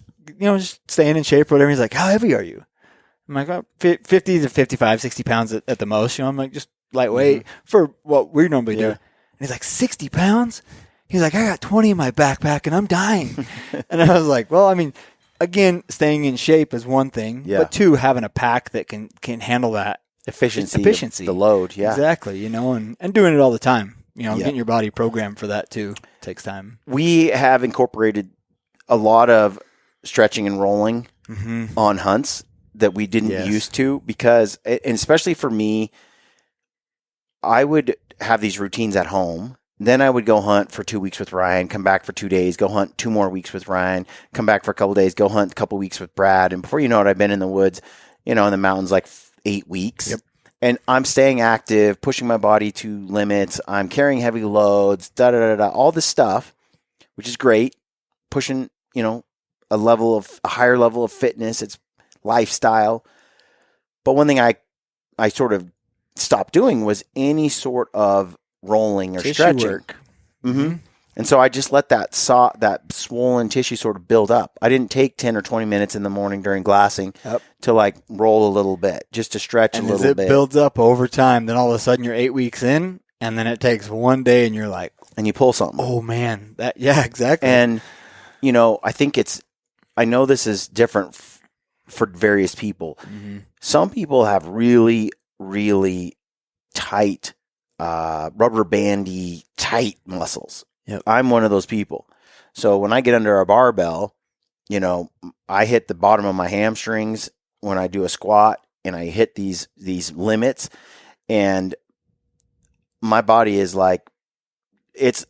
staying in shape or whatever." He's like, "How heavy are you?" I'm like, "Oh, 50 to 55, 60 pounds at the most." I'm like, just lightweight for what we normally do. And he's like, 60 pounds? He's like, I got 20 in my backpack and I'm dying. And I was like, well, I mean, again, staying in shape is one thing, but two, having a pack that can handle that efficiency, the load. Yeah, exactly. And doing it all the time. Getting your body programmed for that too takes time. We have incorporated a lot of stretching and rolling on hunts that we didn't used to, because, and especially for me, I would have these routines at home. Then I would go hunt for 2 weeks with Ryan, come back for 2 days, go hunt 2 more weeks with Ryan, come back for a couple days, go hunt a couple weeks with Brad. And before you know it, I've been in the woods, in the mountains, like 8 weeks. Yep. And I'm staying active, pushing my body to limits. I'm carrying heavy loads, all this stuff, which is great. Pushing, a higher level of fitness. It's lifestyle. But one thing I sort of stopped doing was any sort of rolling or tissue stretching work. And so I just let that swollen tissue sort of build up. I didn't take 10 or 20 minutes in the morning during glassing to like roll a little bit, just to stretch a little bit. And as it builds up over time, then all of a sudden you're 8 weeks in, and then it takes one day and you're like, and you pull something. Oh man, exactly. And I think I know this is different for various people. Some people have really, really tight, rubber bandy, tight muscles. Yep. I'm one of those people. So when I get under a barbell, I hit the bottom of my hamstrings when I do a squat, and I hit these limits, and my body is like, it's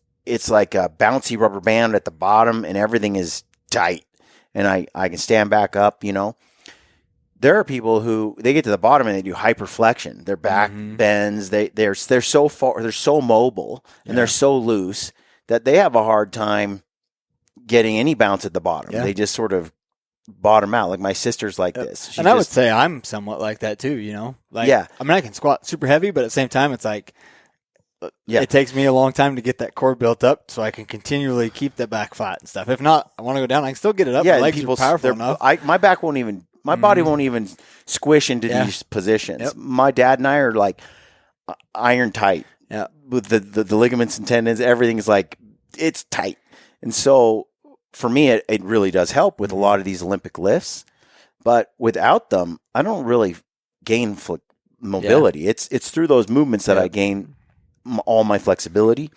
like a bouncy rubber band at the bottom, and everything is tight, and I can stand back up. There are people who they get to the bottom and they do hyperflexion. Their back bends. They're so far. They're so mobile and they're so loose that they have a hard time getting any bounce at the bottom. They just sort of bottom out. Like my sister's like this. I would say I'm somewhat like that too. I mean, I can squat super heavy, but at the same time, it's like it takes me a long time to get that core built up, so I can continually keep the back flat and stuff. If not, I want to go down. I can still get it up. Yeah, my legs are powerful enough. My back won't even. My body won't even squish into these positions. Yep. My dad and I are like iron tight. Yeah. With the ligaments and tendons, everything's like, it's tight. And so for me, it really does help with a lot of these Olympic lifts. But without them, I don't really gain mobility. Yeah. It's through those movements that I gain all my flexibility.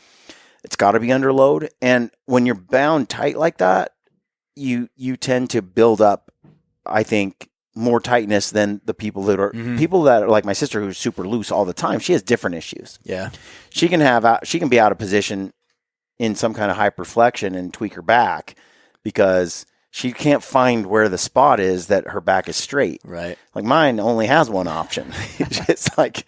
It's got to be under load. And when you're bound tight like that, you tend to build up, I think, more tightness than the people that are like my sister, who's super loose all the time. She has different issues. Yeah, she can be out of position in some kind of hyperflexion and tweak her back because she can't find where the spot is that her back is straight. Right. Like mine only has one option. It's like,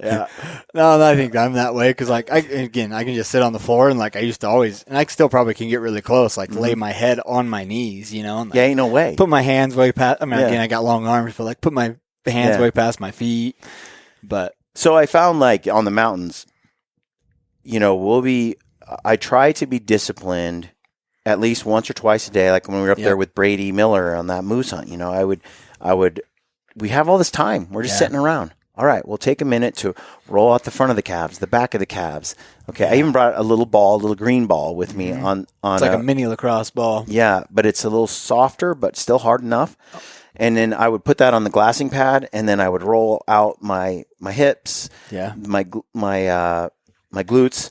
No, I think I'm that way because I can just sit on the floor and like I used to always, and I still probably can get really close, like lay my head on my knees, and ain't no way. Put my hands way past. I mean, again, I got long arms, but like put my hands way past my feet. But so I found like on the mountains, I try to be disciplined at least once or twice a day. Like when we were up there with Brady Miller on that moose hunt, we have all this time. We're just sitting around. All right, we'll take a minute to roll out the front of the calves, the back of the calves. Okay, I even brought a little green ball with me on it's like a mini lacrosse ball. Yeah, but it's a little softer, but still hard enough. And then I would put that on the glassing pad, and then I would roll out my hips, my glutes,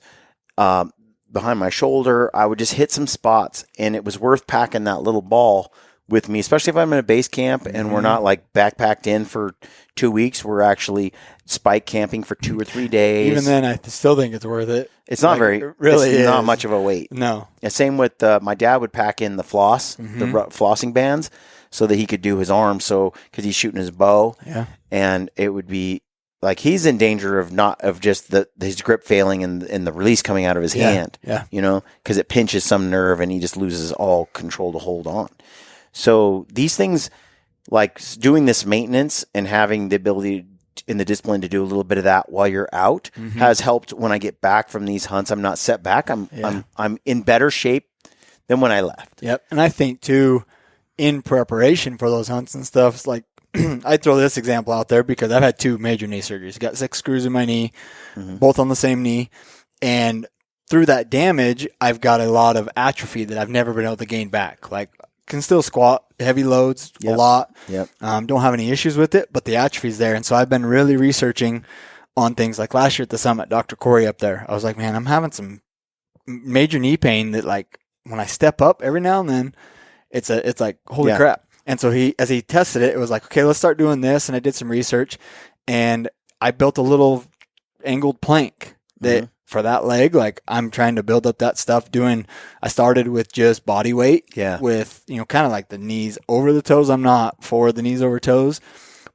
behind my shoulder. I would just hit some spots, and it was worth packing that little ball with me, especially if I'm in a base camp and we're not like backpacked in for 2 weeks. We're actually spike camping for 2 or 3 days. Even then, I still think it's worth it. It's not it's not much of a weight. No. And same with my dad would pack in the the flossing bands so that he could do his arms. So, cause he's shooting his bow and it would be like, he's in danger of just his grip failing and the release coming out of his hand, cause it pinches some nerve and he just loses all control to hold on. So these things, like doing this maintenance and having the ability and the discipline to do a little bit of that while you're out has helped. When I get back from these hunts, I'm not set back. I'm in better shape than when I left. Yep. And I think too, in preparation for those hunts and stuff, it's like, I throw this example out there because I've had 2 major knee surgeries. Got 6 screws in my knee, both on the same knee. And through that damage, I've got a lot of atrophy that I've never been able to gain back. Like, can still squat heavy loads a lot. Yep. Don't have any issues with it, but the atrophy's there. And so I've been really researching on things like last year at the summit, Dr. Corey up there. I was like, man, I'm having some major knee pain that, like, when I step up every now and then, it's like, holy crap. And so as he tested it, it was like, okay, let's start doing this. And I did some research, and I built a little angled plank that for that leg, like, I'm trying to build up that stuff. I started with just body weight with, kind of like the knees over the toes. I'm not for the knees over toes,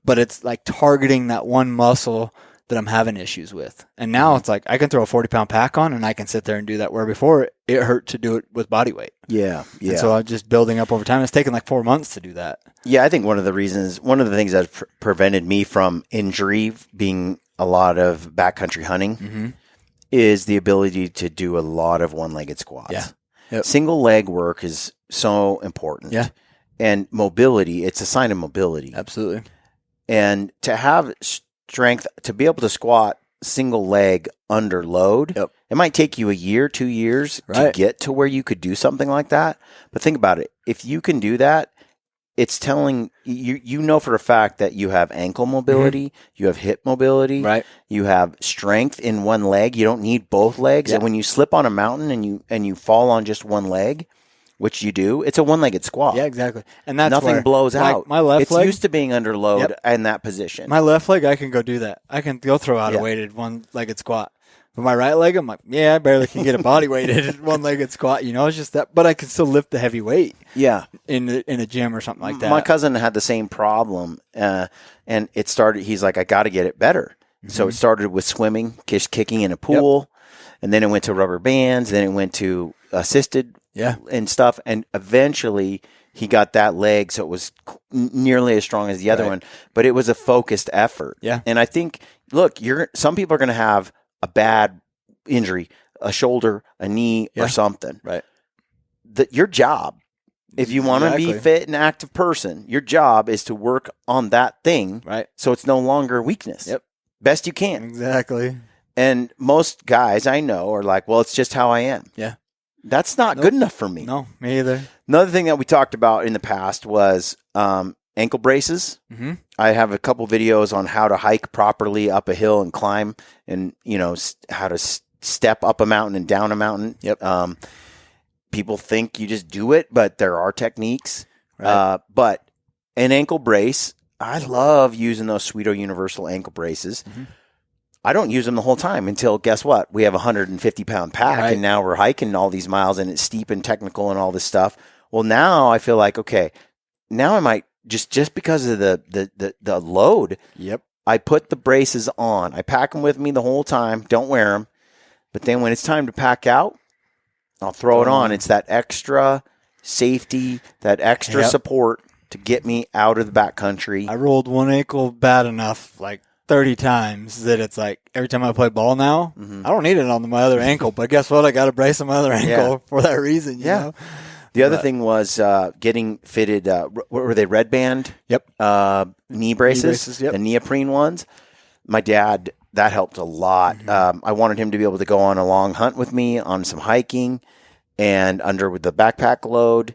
but it's like targeting that one muscle that I'm having issues with. And now it's like I can throw a 40-pound pack on and I can sit there and do that, where before it hurt to do it with body weight. Yeah. And so I'm just building up over time. It's taken like 4 months to do that. Yeah, I think one of the things that prevented me from injury, being a lot of backcountry hunting, is the ability to do a lot of one-legged squats. Yeah. Yep. Single leg work is so important. Yeah. And mobility, it's a sign of mobility. Absolutely. And to have strength, to be able to squat single leg under load, it might take you a year, 2 years to get to where you could do something like that. But think about it. If you can do that, it's telling you for a fact that you have ankle mobility, you have hip mobility, you have strength in one leg. You don't need both legs. And when you slip on a mountain and you fall on just one leg, which you do, it's a one-legged squat. Yeah, exactly. And that's nothing blows out. My left leg, it's used to being under load in that position. My left leg, I can go do that. I can go throw out a weighted one-legged squat. But my right leg, I'm like, I barely can get a body weighted one-legged squat. It's just that. But I can still lift the heavy weight. Yeah, in a gym or something like that. My cousin had the same problem, and it started. He's like, I got to get it better. So it started with swimming, just kicking in a pool, and then it went to rubber bands. Then it went to assisted and stuff, and eventually he got that leg so it was nearly as strong as the other one. But it was a focused effort. Yeah, and I think, look, some people are going to have a bad injury, a shoulder, a knee, or something. Right. Your job, if you want to be a fit and active person, your job is to work on that thing. Right. So it's no longer a weakness. Yep. Best you can. Exactly. And most guys I know are like, well, it's just how I am. Yeah. That's not good enough for me. No, me either. Another thing that we talked about in the past was ankle braces. I have a couple videos on how to hike properly up a hill and climb, and how to step up a mountain and down a mountain. People think you just do it, but there are techniques. But an ankle brace, I love using those Sweeto Universal ankle braces. I don't use them the whole time until, guess what? We have a 150-pound pack, and now we're hiking all these miles, and it's steep and technical and all this stuff. Well, now I feel like, okay, now I might just because of the load. I put the braces on. I pack them with me the whole time. Don't wear them. But then when it's time to pack out, I'll throw it on. It's that extra safety, that extra support to get me out of the backcountry. I rolled one ankle bad enough, like 30 times, that it's like every time I play ball now, I don't need it on my other ankle. But guess what? I got a brace on my other ankle for that reason. You know? The other thing was getting fitted, what were they, Red Band? Knee braces, the neoprene ones. My dad, that helped a lot. I wanted him to be able to go on a long hunt with me, on some hiking, and under with the backpack load.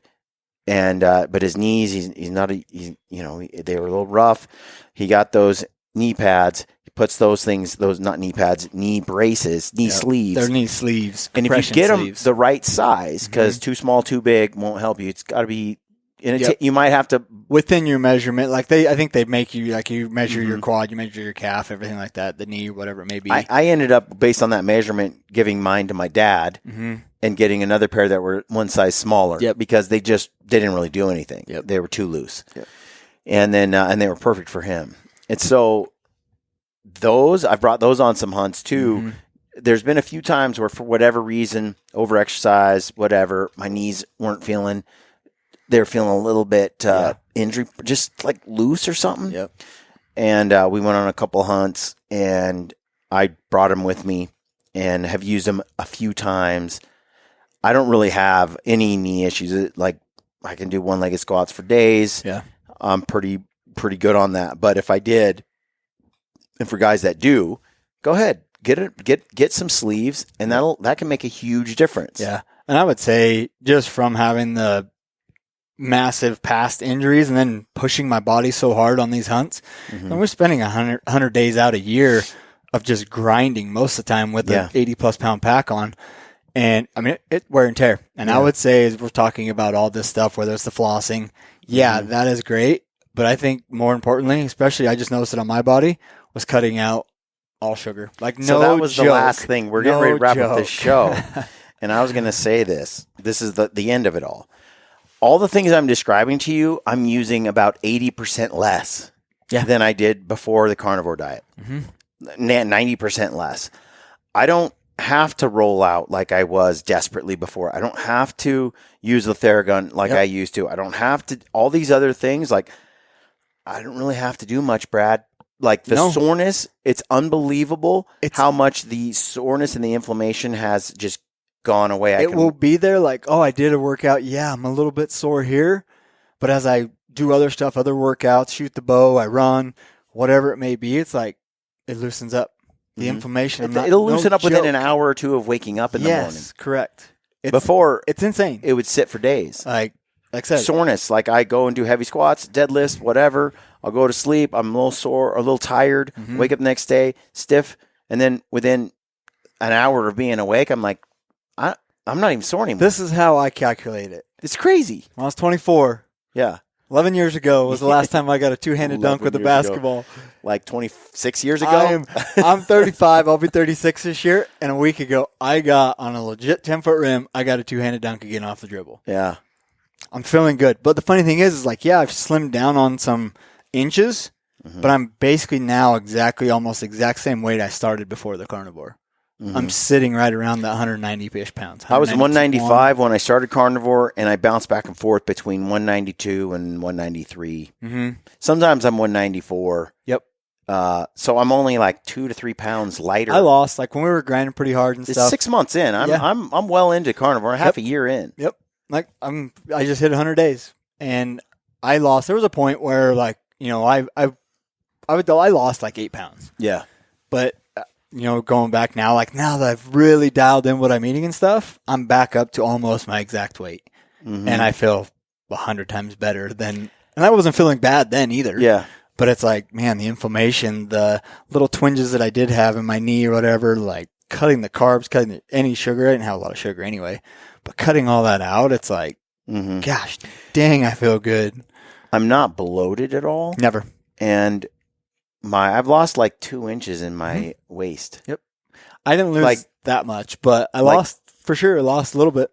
And but his knees, they were a little rough. He got those knee pads. He puts those things, not knee pads, knee braces, knee sleeves. They're knee sleeves. And if you get them the right size, because too small, too big won't help you. It's got to be. And you might have to within your measurement. Like I think they make you, like, you measure your quad, you measure your calf, everything like that, the knee, whatever it may be. I ended up, based on that measurement, giving mine to my dad and getting another pair that were one size smaller because they didn't really do anything. They were too loose, and then and they were perfect for him. And so I brought those on some hunts too. There's been a few times where, for whatever reason, overexercise, whatever, my knees weren't feeling. They're feeling a little bit injury, just like loose or something. And we went on a couple hunts, and I brought them with me and have used them a few times. I don't really have any knee issues. Like, I can do one-legged squats for days. I'm pretty good on that. But if I did, and for guys that do, go ahead, get some sleeves, and that can make a huge difference. Yeah. And I would say just from having the massive past injuries and then pushing my body so hard on these hunts, and we're spending 100 days out a year of just grinding most of the time with an 80 plus pound pack on. And I mean, it wear and tear. And I would say, as we're talking about all this stuff, whether it's the flossing, that is great. But I think more importantly, especially I just noticed it on my body, was cutting out all sugar. Like, so that was the last thing. We're getting ready to wrap up this show. And I was going to say this. This is the end of it all. All the things I'm describing to you, I'm using about 80% less than I did before the carnivore diet. 90% less. I don't have to roll out like I was desperately before. I don't have to use the Theragun like I used to. I don't have to, all these other things, like, I don't really have to do much, Brad. Like the soreness, it's unbelievable how much the soreness and the inflammation has just gone away. It will be there like, oh, I did a workout. Yeah, I'm a little bit sore here. But as I do other stuff, other workouts, shoot the bow, I run, whatever it may be, it's like it loosens up. The inflammation. It'll loosen up within an hour or two of waking up in the morning. Yes, correct. Before, it's insane. It would sit for days. Like I said. Soreness. Like I go and do heavy squats, deadlifts, whatever. I'll go to sleep. I'm a little sore, a little tired. Wake up the next day, stiff. And then within an hour of being awake, I'm like, I'm not even sore anymore. This is how I calculate it. It's crazy. When I was 24. Yeah. 11 years ago was the last time I got a two-handed dunk with a basketball. Like 26 years ago? I'm 35. I'll be 36 this year. And a week ago, I got on a legit 10-foot rim, I got a two-handed dunk again off the dribble. Yeah. I'm feeling good. But the funny thing is like, I've slimmed down on some inches, but I'm basically now almost exact same weight I started before the carnivore. I'm sitting right around the 190-ish pounds. I was 195 when I started carnivore, and I bounced back and forth between 192 and 193. Sometimes I'm 194. Yep. So I'm only like 2 to 3 pounds lighter. I lost like when we were grinding pretty hard and stuff. It's 6 months in. I'm well into carnivore. Half a year in. Yep. Like I just hit 100 days, and I lost. There was a point where like I lost like 8 pounds. Yeah. But going back now, like now that I've really dialed in what I'm eating and stuff, I'm back up to almost my exact weight. And I feel 100 times better and I wasn't feeling bad then either. Yeah. But it's like, man, the inflammation, the little twinges that I did have in my knee or whatever, like cutting the carbs, cutting any sugar. I didn't have a lot of sugar anyway, but cutting all that out, it's like, gosh, dang, I feel good. I'm not bloated at all. Never. And I've lost like 2 inches in my waist. Yep. I didn't lose that much, but I lost for sure. I lost a little bit.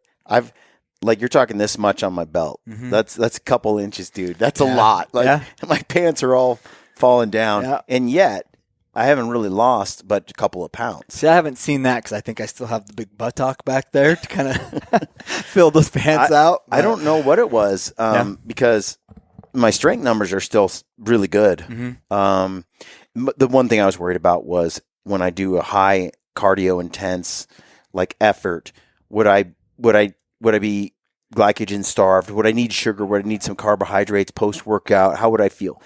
You're talking this much on my belt. That's a couple inches, dude. That's a lot. Like my pants are all falling down, and yet I haven't really lost but a couple of pounds. See, I haven't seen that because I think I still have the big buttock back there to kind of fill those pants out. I don't know what it was because my strength numbers are still really good. The one thing I was worried about was when I do a high cardio intense like effort, would I be glycogen starved? Would I need sugar? Would I need some carbohydrates post workout? How would I feel?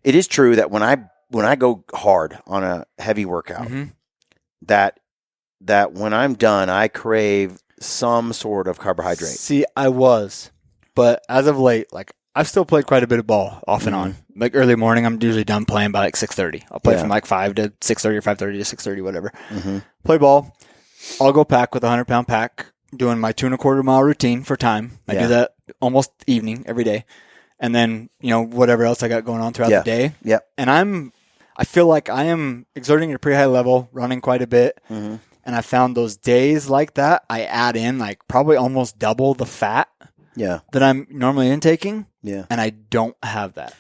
It is true that when I go hard on a heavy workout, that when I'm done, I crave some sort of carbohydrate. See, but as of late, like I've still played quite a bit of ball off and on. Like early morning, I'm usually done playing by like 6:30. I'll play from like 5 to 6:30 or 5:30 to 6:30, whatever. Play ball. I'll go pack with a 100-pound pack, doing my 2.25 mile routine for time. I do that almost evening every day. And then, whatever else I got going on throughout the day. Yeah. And I feel like I am exerting at a pretty high level, running quite a bit. And I found those days like that, I add in like probably almost double the fat that I'm normally intaking. Yeah. And I don't have that.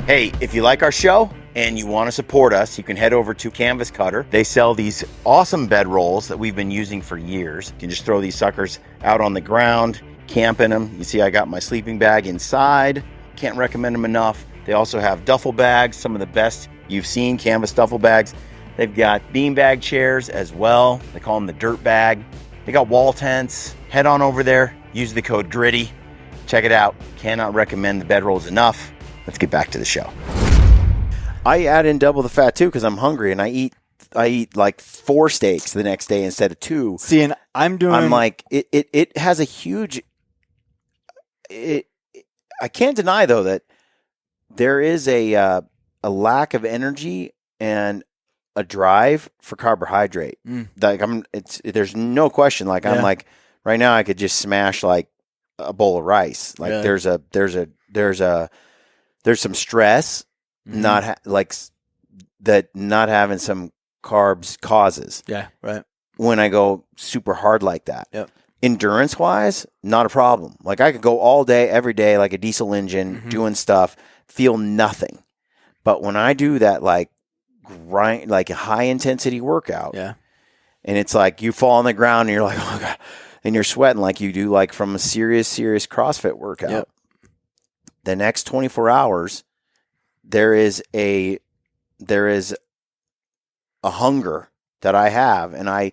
Hey, if you like our show and you want to support us, you can head over to Canvas Cutter. They sell these awesome bed rolls that we've been using for years. You can just throw these suckers out on the ground, camp in them. You see I got my sleeping bag inside. Can't recommend them enough. They also have duffel bags, some of the best you've seen, Canvas duffel bags. They've got beanbag chairs as well. They call them the dirt bag. They got wall tents. Head on over there, use the code GRITTY. Check it out. Cannot recommend the bedrolls enough. Let's get back to the show. I add in double the fat too because I'm hungry and I eat like 4 steaks the next day instead of 2. See, and I'm like it has a huge. I can't deny though that there is a lack of energy and a drive for carbohydrate. Like there's no question. Like I'm like right now I could just smash like a bowl of rice. Like there's some stress not having some carbs causes. Yeah, right. When I go super hard like that. Yep. Endurance wise, not a problem. Like I could go all day, every day, like a diesel engine, doing stuff, feel nothing. But when I do that, like grind, like a high intensity workout, and it's like you fall on the ground and you're like, oh God, and you're sweating like you do, like from a serious CrossFit workout. Yep. The next 24 hours, there is a hunger that I have, and I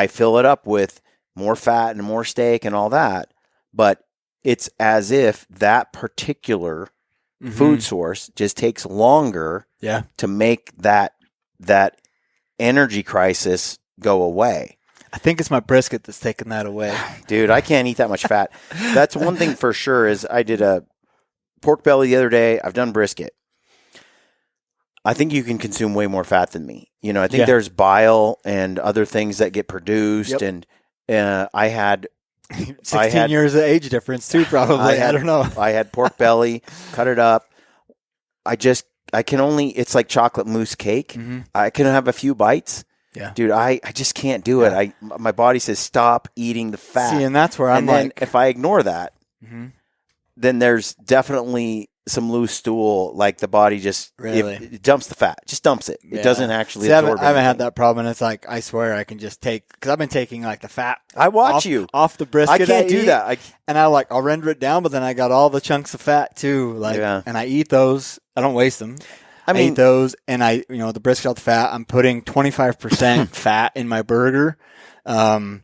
fill it up with more fat and more steak and all that, but it's as if that particular food source just takes longer to make that energy crisis go away. I think it's my brisket that's taking that away. Dude, I can't eat that much fat. That's one thing for sure is I did a pork belly the other day. I've done brisket. I think you can consume way more fat than me. You know, I think there's bile and other things that get produced and I had 16 years of age difference too, probably. I don't know. I had pork belly, cut it up. I can only, it's like chocolate mousse cake. I can have a few bites. Yeah. Dude, I just can't do it. My body says stop eating the fat. See, and that's where I'm then if I ignore that, then there's definitely some loose stool, like the body just it dumps the fat, just dumps it. It doesn't actually absorb I haven't had that problem, and it's like I swear I can just take, because I've been taking like the fat. I watch off the brisket. I can't do that. I'll render it down, but then I got all the chunks of fat too, and I eat those. I don't waste them. I eat those, and the brisket off the fat. I'm putting 25% fat in my burger. I'm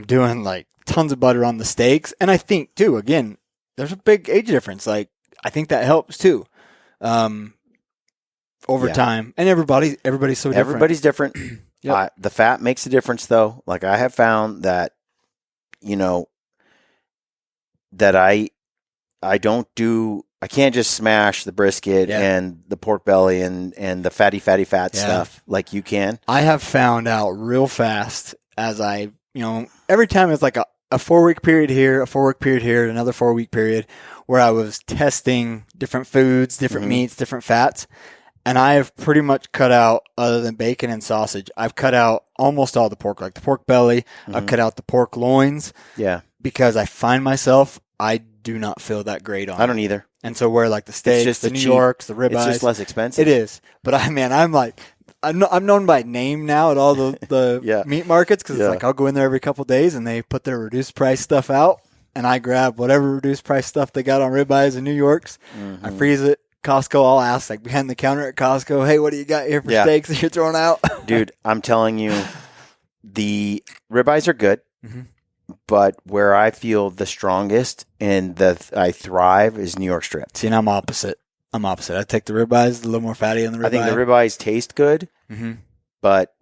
doing like tons of butter on the steaks, and I think too, again, there's a big age difference. Like I think that helps too. Over time, and everybody's so different. Everybody's different. The fat makes a difference, though. Like I have found that, that I can't just smash the brisket and the pork belly and the fatty stuff like you can. I have found out real fast as every time it's like a 4-week period here, a 4-week period here, another 4-week period where I was testing different foods, different meats, different fats. And I have pretty much cut out, other than bacon and sausage, I've cut out almost all the pork, like the pork belly. I've cut out the pork loins. Yeah. Because I find myself, I do not feel that great on it. I don't either. And so where like the steaks, the New Yorks, the ribeyes. It's just less expensive. It is. But I'm like, I'm known by name now at all the meat markets, because it's like I'll go in there every couple of days and they put their reduced price stuff out, and I grab whatever reduced price stuff they got on ribeyes and New Yorks. I freeze it. Costco, I'll ask like behind the counter at Costco, hey, what do you got here for steaks that you're throwing out? Dude, I'm telling you, the ribeyes are good, but where I feel the strongest and I thrive is New York strip. See, and I'm opposite. I take the ribeyes, a little more fatty on the ribeye. I think the ribeyes taste good, but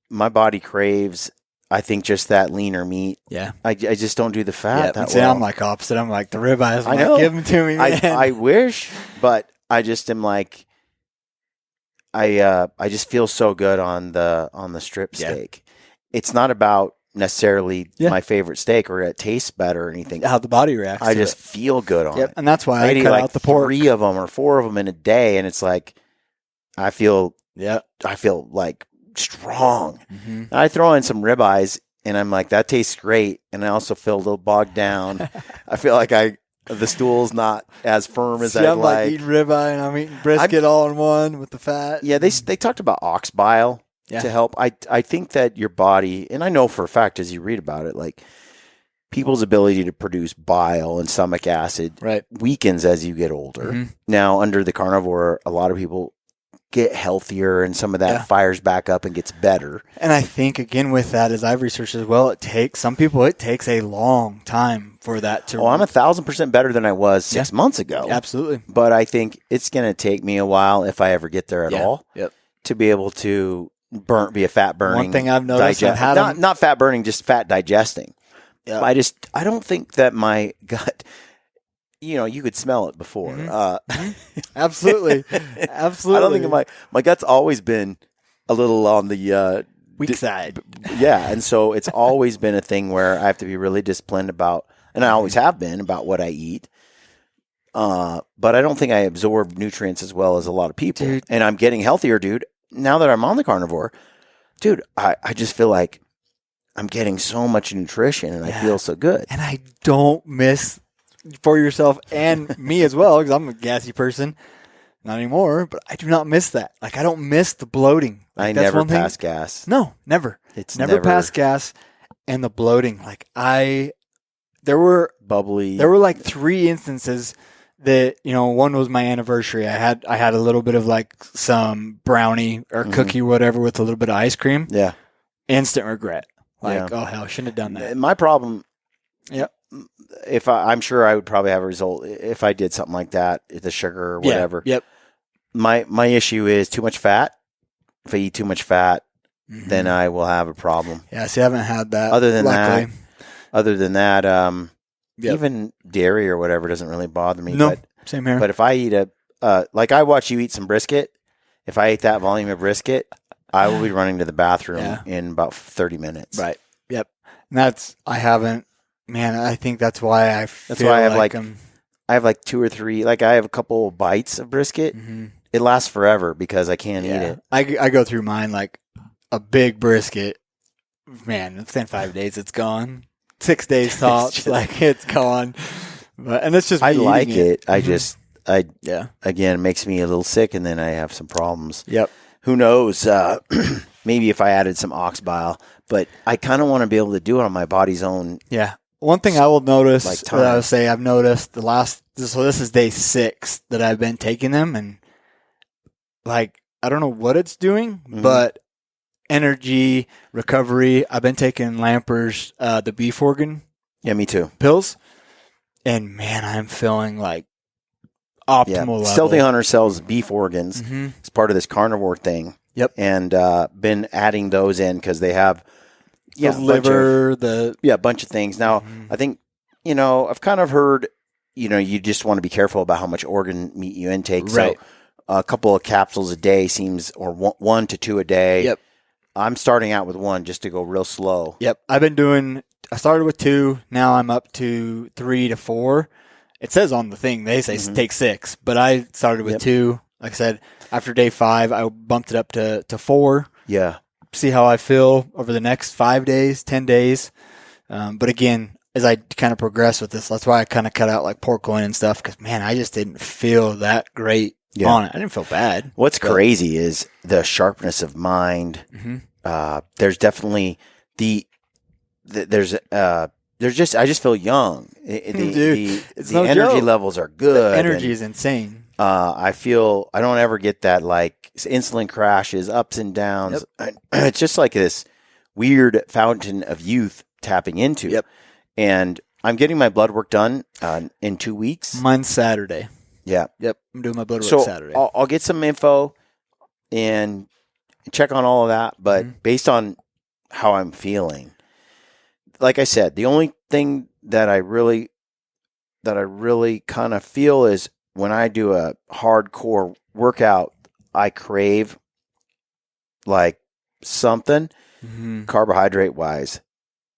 my body craves, I think, just that leaner meat. Yeah. I just don't do the fat that well. I'm like opposite. I'm like, the ribeyes, I know. Give them to me, man. I wish, but I just am like, I just feel so good on the strip steak. It's not about necessarily my favorite steak or it tastes better or anything. How the body reacts. I just feel good on it. And that's why I cut out the pork. 3 of them or 4 of them in a day, and it's like I feel like strong. I throw in some ribeyes, and I'm like, that tastes great, and I also feel a little bogged down. I feel like the stool's not as firm as I'd I'm like. Eating ribeye and I'm eating brisket all in one with the fat. Yeah, they talked about ox bile to help. I think that your body, and I know for a fact as you read about it, like people's ability to produce bile and stomach acid weakens as you get older. Now, under the carnivore, a lot of people get healthier and some of that fires back up and gets better. And I think, again, with that, as I've researched as well, it takes a long time for that to... Oh, I'm 1,000% better than I was 6 months ago. Absolutely. But I think it's going to take me a while, if I ever get there at all, to be able to be a fat burning. One thing I've noticed, not fat burning, just fat digesting. Yep. I don't think that my gut... you could smell it before. Absolutely. Absolutely. I don't think my gut's always been a little on the weak side. Yeah. And so it's always been a thing where I have to be really disciplined about, and I always have been, about what I eat. But I don't think I absorb nutrients as well as a lot of people. Dude. And I'm getting healthier, dude. Now that I'm on the carnivore, dude, I just feel like I'm getting so much nutrition and I feel so good. And I don't miss... for yourself and me as well, because I'm a gassy person. Not anymore, but I do not miss that. Like, I don't miss the bloating. I never pass gas. No, never. It's never pass gas. And the bloating, there were bubbly. There were like 3 instances that, one was my anniversary. I had a little bit of like some brownie or cookie, whatever, with a little bit of ice cream. Yeah. Instant regret. Like, oh hell, I shouldn't have done that. My problem. Yep. I'm sure I would probably have a result if I did something like that, the sugar or whatever. Yep. My issue is too much fat. If I eat too much fat, then I will have a problem. Yeah, see, I haven't had that. Other than that, even dairy or whatever doesn't really bother me. No, same here. But if I eat like I watch you eat some brisket, if I ate that volume of brisket, I will be running to the bathroom in about 30 minutes. Right. Yep. And I think that's why I have like 2 or 3, like I have a couple of bites of brisket. It lasts forever because I can't eat it. I go through mine like a big brisket. Man, within 5 days it's gone. 6 days tops, it's gone. And it's just I like it. I just again, it makes me a little sick, and then I have some problems. Yep. Who knows? Maybe if I added some ox bile, but I kind of want to be able to do it on my body's own. Yeah. One thing I will notice, that I would say I've noticed so this is day 6 that I've been taking them, and I don't know what it's doing, but energy, recovery, I've been taking Lamper's, the beef organ. Yeah, me too. Pills. And man, I'm feeling like optimal level. Stealthy Hunter sells beef organs. It's part of this carnivore thing. Yep. And been adding those in because they have the liver, a bunch of things. Now, I think, I've kind of heard, you just want to be careful about how much organ meat you intake. Right. So a couple of capsules a day seems, or 1 to 2 a day. Yep. I'm starting out with 1 just to go real slow. Yep. I started with 2. Now I'm up to 3 to 4. It says on the thing, they say take 6, but I started with 2. Like I said, after day 5, I bumped it up to 4. Yeah. See how I feel over the next 5 days, 10 days. But again, as I kind of progress with this, that's why I kind of cut out like pork loin and stuff, because man, I just didn't feel that great on it. I didn't feel bad. What's crazy is the sharpness of mind. There's definitely I just feel young. The energy levels are good. The energy is insane. I don't ever get that like insulin crashes, ups and downs. Yep. It's just like this weird fountain of youth tapping into. Yep. And I'm getting my blood work done in 2 weeks. Mine's Saturday. Yeah. Yep. I'm doing my blood work Saturday. I'll get some info and check on all of that. But based on how I'm feeling, like I said, the only thing that I really kind of feel is when I do a hardcore workout, I crave like something carbohydrate wise,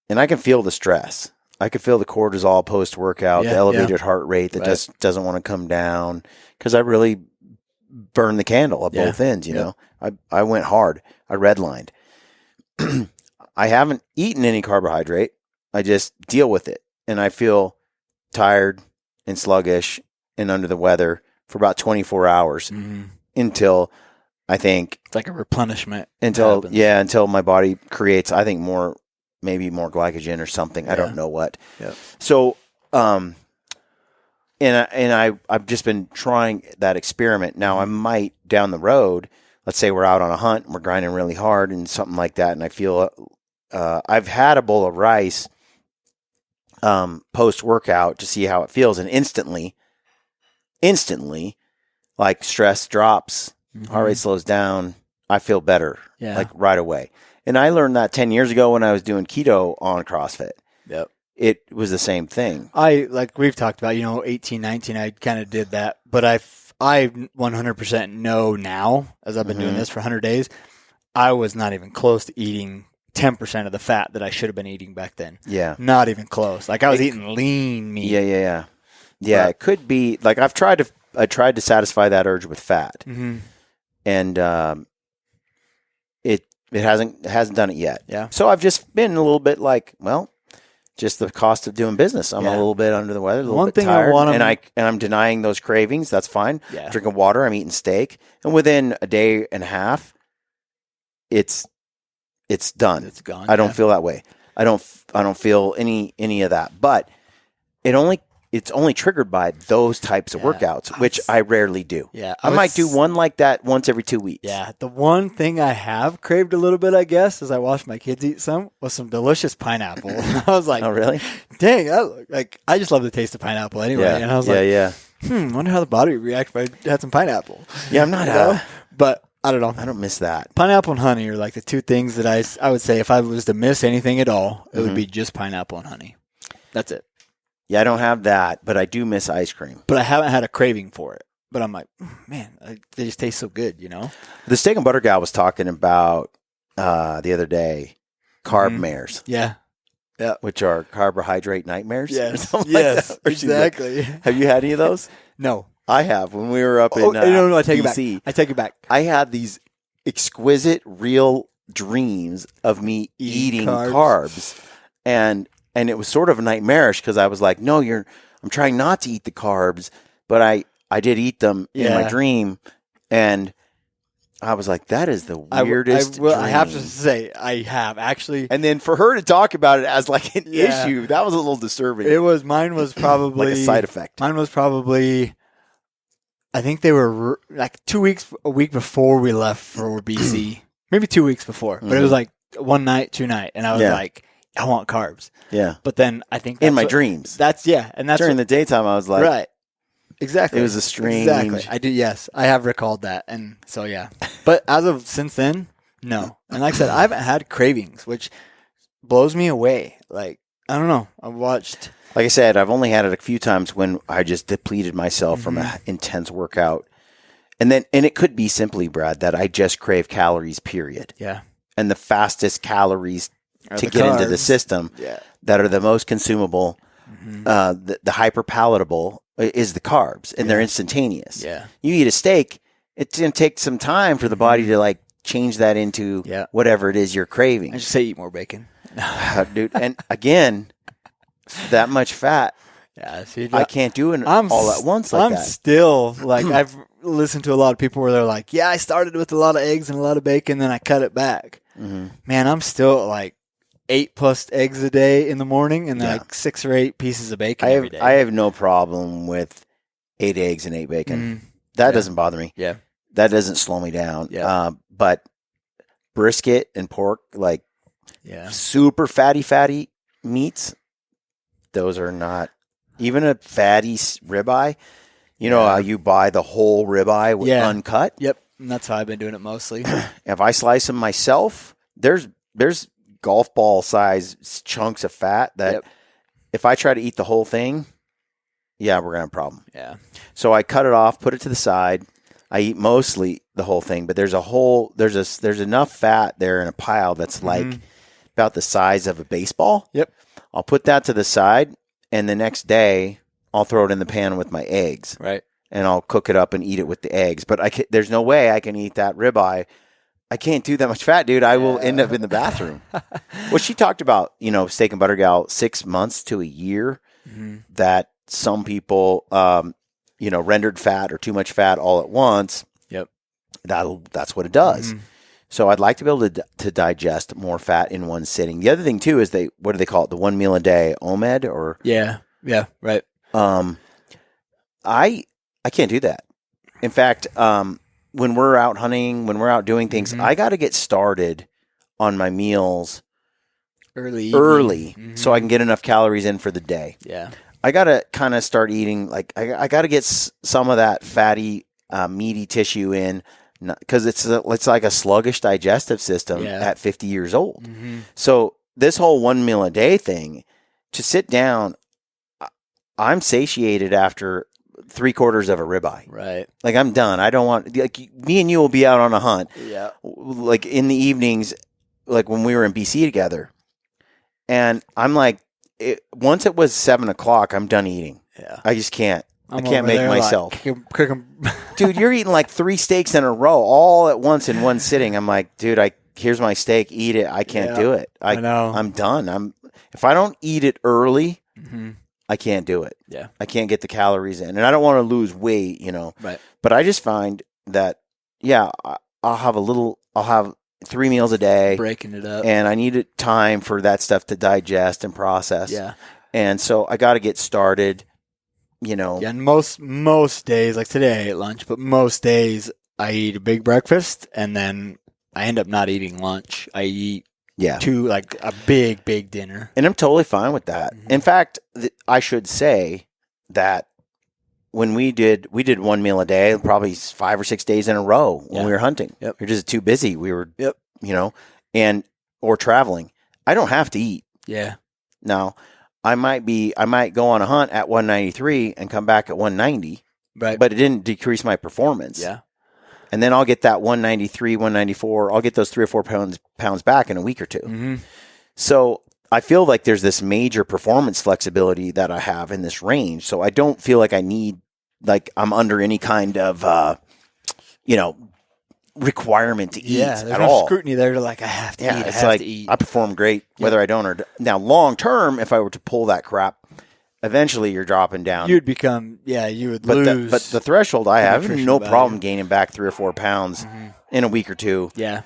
and I can feel the stress. I can feel the cortisol post workout, the elevated heart rate that doesn't want to come down because I really burned the candle at both ends. You know, I went hard. I redlined. I haven't eaten any carbohydrate. I just deal with it, and I feel tired and sluggish and under the weather for about 24 hours until I think it's like a replenishment. Until my body creates, I think maybe more glycogen or something. Yeah. I don't know what. Yeah. So, and I've just been trying that experiment. Now I might down the road let's say we're out on a hunt and we're grinding really hard and something like that, and I feel I've had a bowl of rice post workout to see how it feels, and instantly, like stress drops, heart rate slows down, I feel better, like right away. And I learned that 10 years ago when I was doing keto on CrossFit. Yep. It was the same thing. Like we've talked about, 18, 19, I kind of did that, but I 100% know now, as I've been doing this for 100 days, I was not even close to eating 10% of the fat that I should have been eating back then. Yeah. Not even close. Like I was eating lean meat. Yeah. Yeah, it could be like I tried to satisfy that urge with fat. And it hasn't done it yet. Yeah. So I've just been a little bit like, well, just the cost of doing business. I'm a little bit under the weather, a little bit tired, and I'm denying those cravings. That's fine. Yeah. Drinking water, I'm eating steak, and within a day and a half, it's done. It's gone. I don't feel that way. I don't feel any of that. But it's only triggered by those types of workouts, which I rarely do. Yeah. I might do one like that once every 2 weeks. Yeah. The one thing I have craved a little bit, I guess, as I watched my kids eat was some delicious pineapple. I was like, oh, really? Dang. I just love the taste of pineapple anyway. Yeah. And I was wonder how the body would react if I had some pineapple. Yeah, I'm not but I don't know. I don't miss that. Pineapple and honey are like the two things that I would say if I was to miss anything at all, it would be just pineapple and honey. That's it. Yeah, I don't have that, but I do miss ice cream. But I haven't had a craving for it. But I'm like, man, they just taste so good, The steak and butter gal was talking about the other day carb mares. Yeah. Yeah. Which are carbohydrate nightmares. Yes. Yes. Like exactly. Have you had any of those? No. I have. When we were up in no, I take DC, it back. I take it back. I had these exquisite, real dreams of me eating carbs. And it was sort of nightmarish because I was like, no, I'm trying not to eat the carbs, but I did eat them in my dream. And I was like, that is the weirdest dream. I have to say, I have actually. And then for her to talk about it as like an issue, that was a little disturbing. Mine was probably. like a side effect. Mine was probably, I think they were like a week before we left for BC. Maybe 2 weeks before. But it was like one night, 2 night. And I was like, I want carbs. Yeah. But then I think in my dreams. And that's during the daytime I was like, right. Exactly. It was a strange. Exactly. I do. Yes. I have recalled that. And so, yeah, but as of since then, no. And like I said, I haven't had cravings, which blows me away. Like, I don't know. I've watched. Like I said, I've only had it a few times when I just depleted myself from an intense workout. And it could be simply, Brad, that I just crave calories, period. Yeah. And the fastest calories to get into the system that are the most consumable, the hyper palatable is the carbs, and they're instantaneous. Yeah. You eat a steak, it's going to take some time for the body to like change that into whatever it is you're craving. I just say eat more bacon. Dude. And again, that much fat. Yeah, see, I can't do it all at once like that. I'm still like, I've listened to a lot of people where they're like, yeah, I started with a lot of eggs and a lot of bacon, then I cut it back. Man, I'm still like 8+ eggs a day in the morning and then like 6 or 8 pieces of bacon every day. I have no problem with 8 eggs and 8 bacon. That doesn't bother me. Yeah. That doesn't slow me down. Yeah. But brisket and pork, like super fatty meats, those are not. Even a fatty ribeye, you know how you buy the whole ribeye with uncut? Yep. And that's how I've been doing it mostly. If I slice them myself, there's golf ball size chunks of fat that if I try to eat the whole thing, we're going to have a problem. Yeah. So I cut it off, put it to the side. I eat mostly the whole thing, but there's enough fat there in a pile that's like about the size of a baseball. Yep. I'll put that to the side, and the next day I'll throw it in the pan with my eggs. Right. And I'll cook it up and eat it with the eggs. But there's no way I can eat that ribeye. I can't do that much fat, dude. I will end up in the bathroom. Well, she talked about, steak and butter gal, 6 months to a year that some people, rendered fat or too much fat all at once. Yep. That's what it does. So I'd like to be able to digest more fat in one sitting. The other thing too is what do they call it? The 1 meal a day OMED or yeah, right. I can't do that. In fact, when we're out hunting, when we're out doing things, I got to get started on my meals early, so I can get enough calories in for the day. Yeah. I got to kind of start eating, like, I got to get some of that fatty, meaty tissue in, because it's like a sluggish digestive system at 50 years old. So this whole 1 meal a day thing, to sit down, I'm satiated after 3/4 of a ribeye. Right. Like, I'm done. I don't want, like, me and you will be out on a hunt. Yeah. Like in the evenings, like when we were in BC together. And I'm like, once it was 7 o'clock, I'm done eating. Yeah. I just can't. I I'm can't over make there, myself. Like, Dude, you're eating like 3 steaks in a row all at once in one sitting. I'm like, dude, here's my steak. Eat it. I can't do it. I know. I'm done. If I don't eat it early, I can't do it. Yeah. I can't get the calories in. And I don't want to lose weight, Right. But I just find that, I'll have 3 meals a day. Breaking it up. And I need time for that stuff to digest and process. Yeah. And so I got to get started, Yeah, and most days, like today I ate lunch, but most days I eat a big breakfast and then I end up not eating lunch. I eat like a big dinner. And I'm totally fine with that. In fact, I should say that when we did 1 meal a day, probably 5 or 6 days in a row when we were hunting. We were just too busy. We were, or traveling. I don't have to eat. Yeah. Now, I might go on a hunt at 193 and come back at 190. Right. But it didn't decrease my performance. Yeah. And then I'll get that 193, 194. I'll get those 3 or 4 pounds back in a week or two. So I feel like there's this major performance flexibility that I have in this range. So I don't feel like I'm under any kind of, requirement to eat there's at no all. scrutiny there to like, I have to eat. It's like, I perform great whether I don't or now long term, if I were to pull that crap, eventually you're dropping down. You'd become, you would lose. But the threshold I have no problem gaining back 3 or 4 pounds in a week or two. Yeah.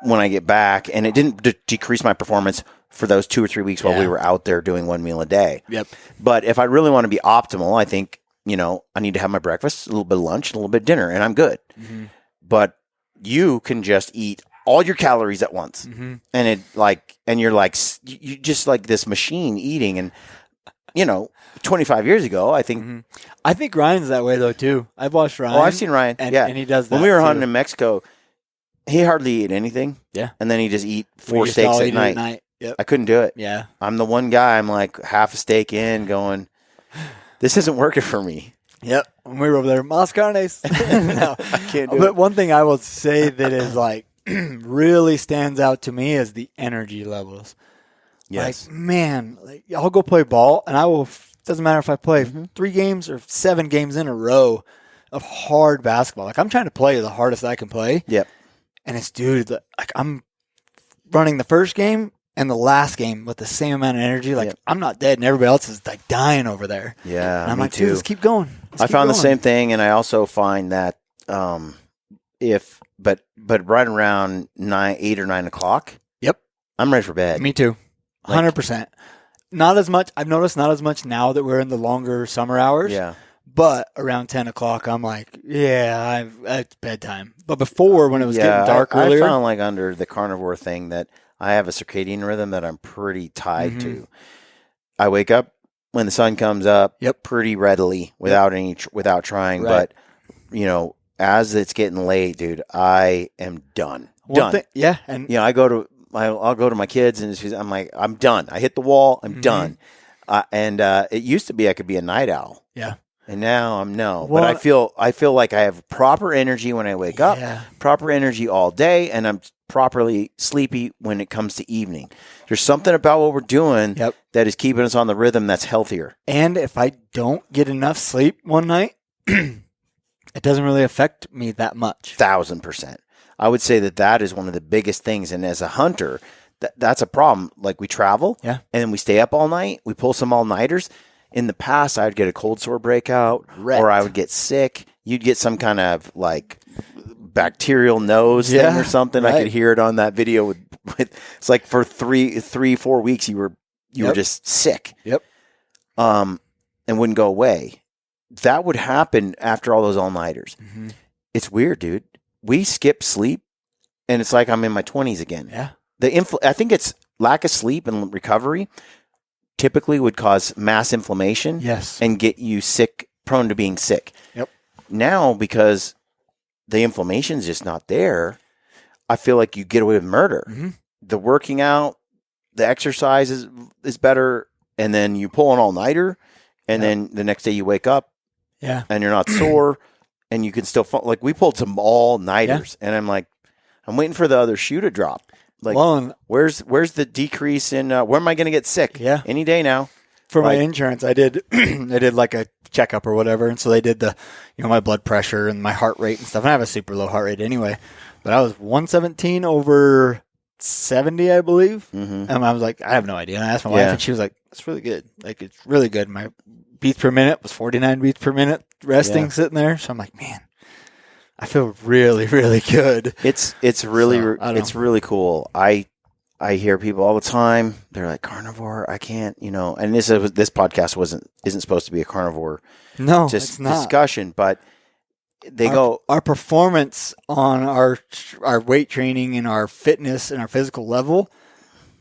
When I get back, and it didn't decrease my performance for those 2 or 3 weeks while we were out there doing 1 meal a day. Yep. But if I really want to be optimal, I think, I need to have my breakfast, a little bit of lunch, and a little bit of dinner, and I'm good. But you can just eat all your calories at once. And you're you just like this machine eating. And, 25 years ago, I think. I think Ryan's that way though too. I've watched Ryan. Oh, I've seen Ryan. And he does that. When we were hunting in Mexico, he hardly ate anything. Yeah. And then he just eat 4 steaks at night. Yep. I couldn't do it. Yeah. I'm the one guy, I'm like half a steak in going, this isn't working for me. Yep. When we were over there, Mas Carnes. No, I can't do it. But one thing I will say that is like really stands out to me is the energy levels. Yes. Like, man, I'll go play ball and I will, doesn't matter if I play 3 games or 7 games in a row of hard basketball. Like I'm trying to play the hardest I can play. Yep. And it's, dude, like I'm running the first game and the last game with the same amount of energy. Like I'm not dead and everybody else is like dying over there. Yeah. And I'm like, too. dude, let's keep going. I found the same thing. And I also find that but right around 8 or 9 o'clock. Yep. I'm ready for bed. Me too. 100%. Not as much. I've noticed not as much now that we're in the longer summer hours. Yeah. But around 10 o'clock, I'm like, it's bedtime. But before, when it was getting dark earlier. I found like under the carnivore thing that I have a circadian rhythm that I'm pretty tied to. I wake up when the sun comes up pretty readily without trying. Right. But, as it's getting late, dude, I am done. Done. And I'll go to my kids and I'm like, I'm done. I hit the wall. I'm done. And it used to be I could be a night owl. Yeah. And now I'm no. Well, but I feel like I have proper energy when I wake up, proper energy all day, and I'm properly sleepy when it comes to evening. There's something about what we're doing that is keeping us on the rhythm that's healthier. And if I don't get enough sleep one night, it doesn't really affect me that much. 1,000%. I would say that is one of the biggest things. And as a hunter, that's a problem. Like we travel and then we stay up all night. We pull some all-nighters. In the past, I would get a cold sore breakout or I would get sick. You'd get some kind of like bacterial nose thing or something. Right. I could hear it on that video with it's like for 3-4 weeks you were just sick. Yep. And wouldn't go away. That would happen after all those all-nighters. It's weird, dude. we skip sleep, and it's like I'm in my 20s again. Yeah. I think it's lack of sleep and recovery typically would cause mass inflammation. Yes. And get you sick, prone to being sick. Yep. Now, because the inflammation's just not there, I feel like you get away with murder. Mm-hmm. The working out, the exercise is better, and then you pull an all-nighter, and then the next day you wake up, and you're not sore, and you can still like we pulled some all-nighters, and I'm like, I'm waiting for the other shoe to drop. Like, where's the decrease in where am I going to get sick? Yeah, any day now. For my insurance, I did like a checkup or whatever, and so they did my blood pressure and my heart rate and stuff. And I have a super low heart rate anyway, but I was 117 over 70, I believe. Mm-hmm. And I was like, I have no idea. And I asked my wife, and she was like, "That's really good. Like, it's really good." My beats per minute was 49 beats per minute resting, sitting there. So I'm like, man, I feel really, really good. It's really cool. I hear people all the time. They're like, carnivore, I can't, and this podcast isn't supposed to be a carnivore discussion, but our performance on our weight training and our fitness and our physical level,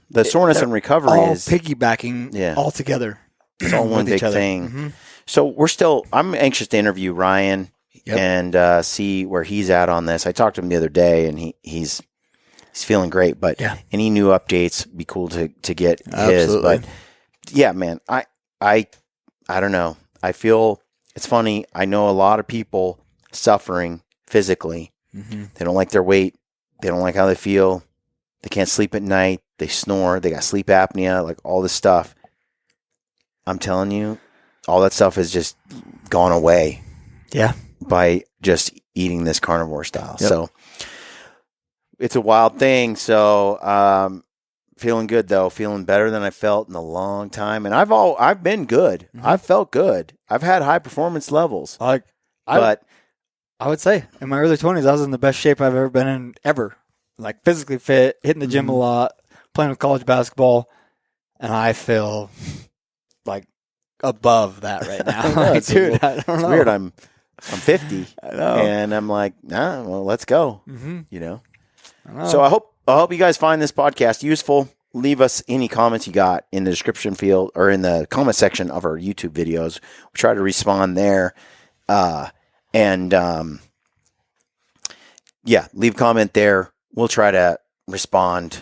the soreness and recovery is piggybacking all together. It's all one big thing. Mm-hmm. So I'm anxious to interview Ryan and see where he's at on this. I talked to him the other day, and he's feeling great, but any new updates be cool to get his. But yeah, man, I don't know. I feel it's funny. I know a lot of people suffering physically. Mm-hmm. They don't like their weight. They don't like how they feel. They can't sleep at night. They snore. They got sleep apnea, like all this stuff. I'm telling you, all that stuff has just gone away. Yeah. By just eating this carnivore style. Yep. So it's a wild thing. So feeling good though, feeling better than I felt in a long time. And I've been good. Mm-hmm. I've felt good. I've had high performance levels. I would say in my early 20s, I was in the best shape I've ever been in ever. Like physically fit, hitting the gym a lot, playing with college basketball, and I feel like above that right now. Like, dude, I don't know. It's weird. I'm 50, and I'm like, nah, well, let's go. Mm-hmm. So I hope you guys find this podcast useful. Leave us any comments you got in the description field or in the comment section of our YouTube videos. We try to respond there, leave a comment there. We'll try to respond,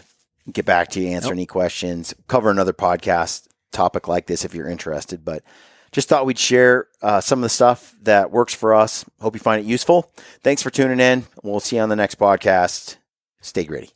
get back to you, answer any questions, cover another podcast topic like this if you're interested. But just thought we'd share some of the stuff that works for us. Hope you find it useful. Thanks for tuning in. We'll see you on the next podcast. Stay gritty.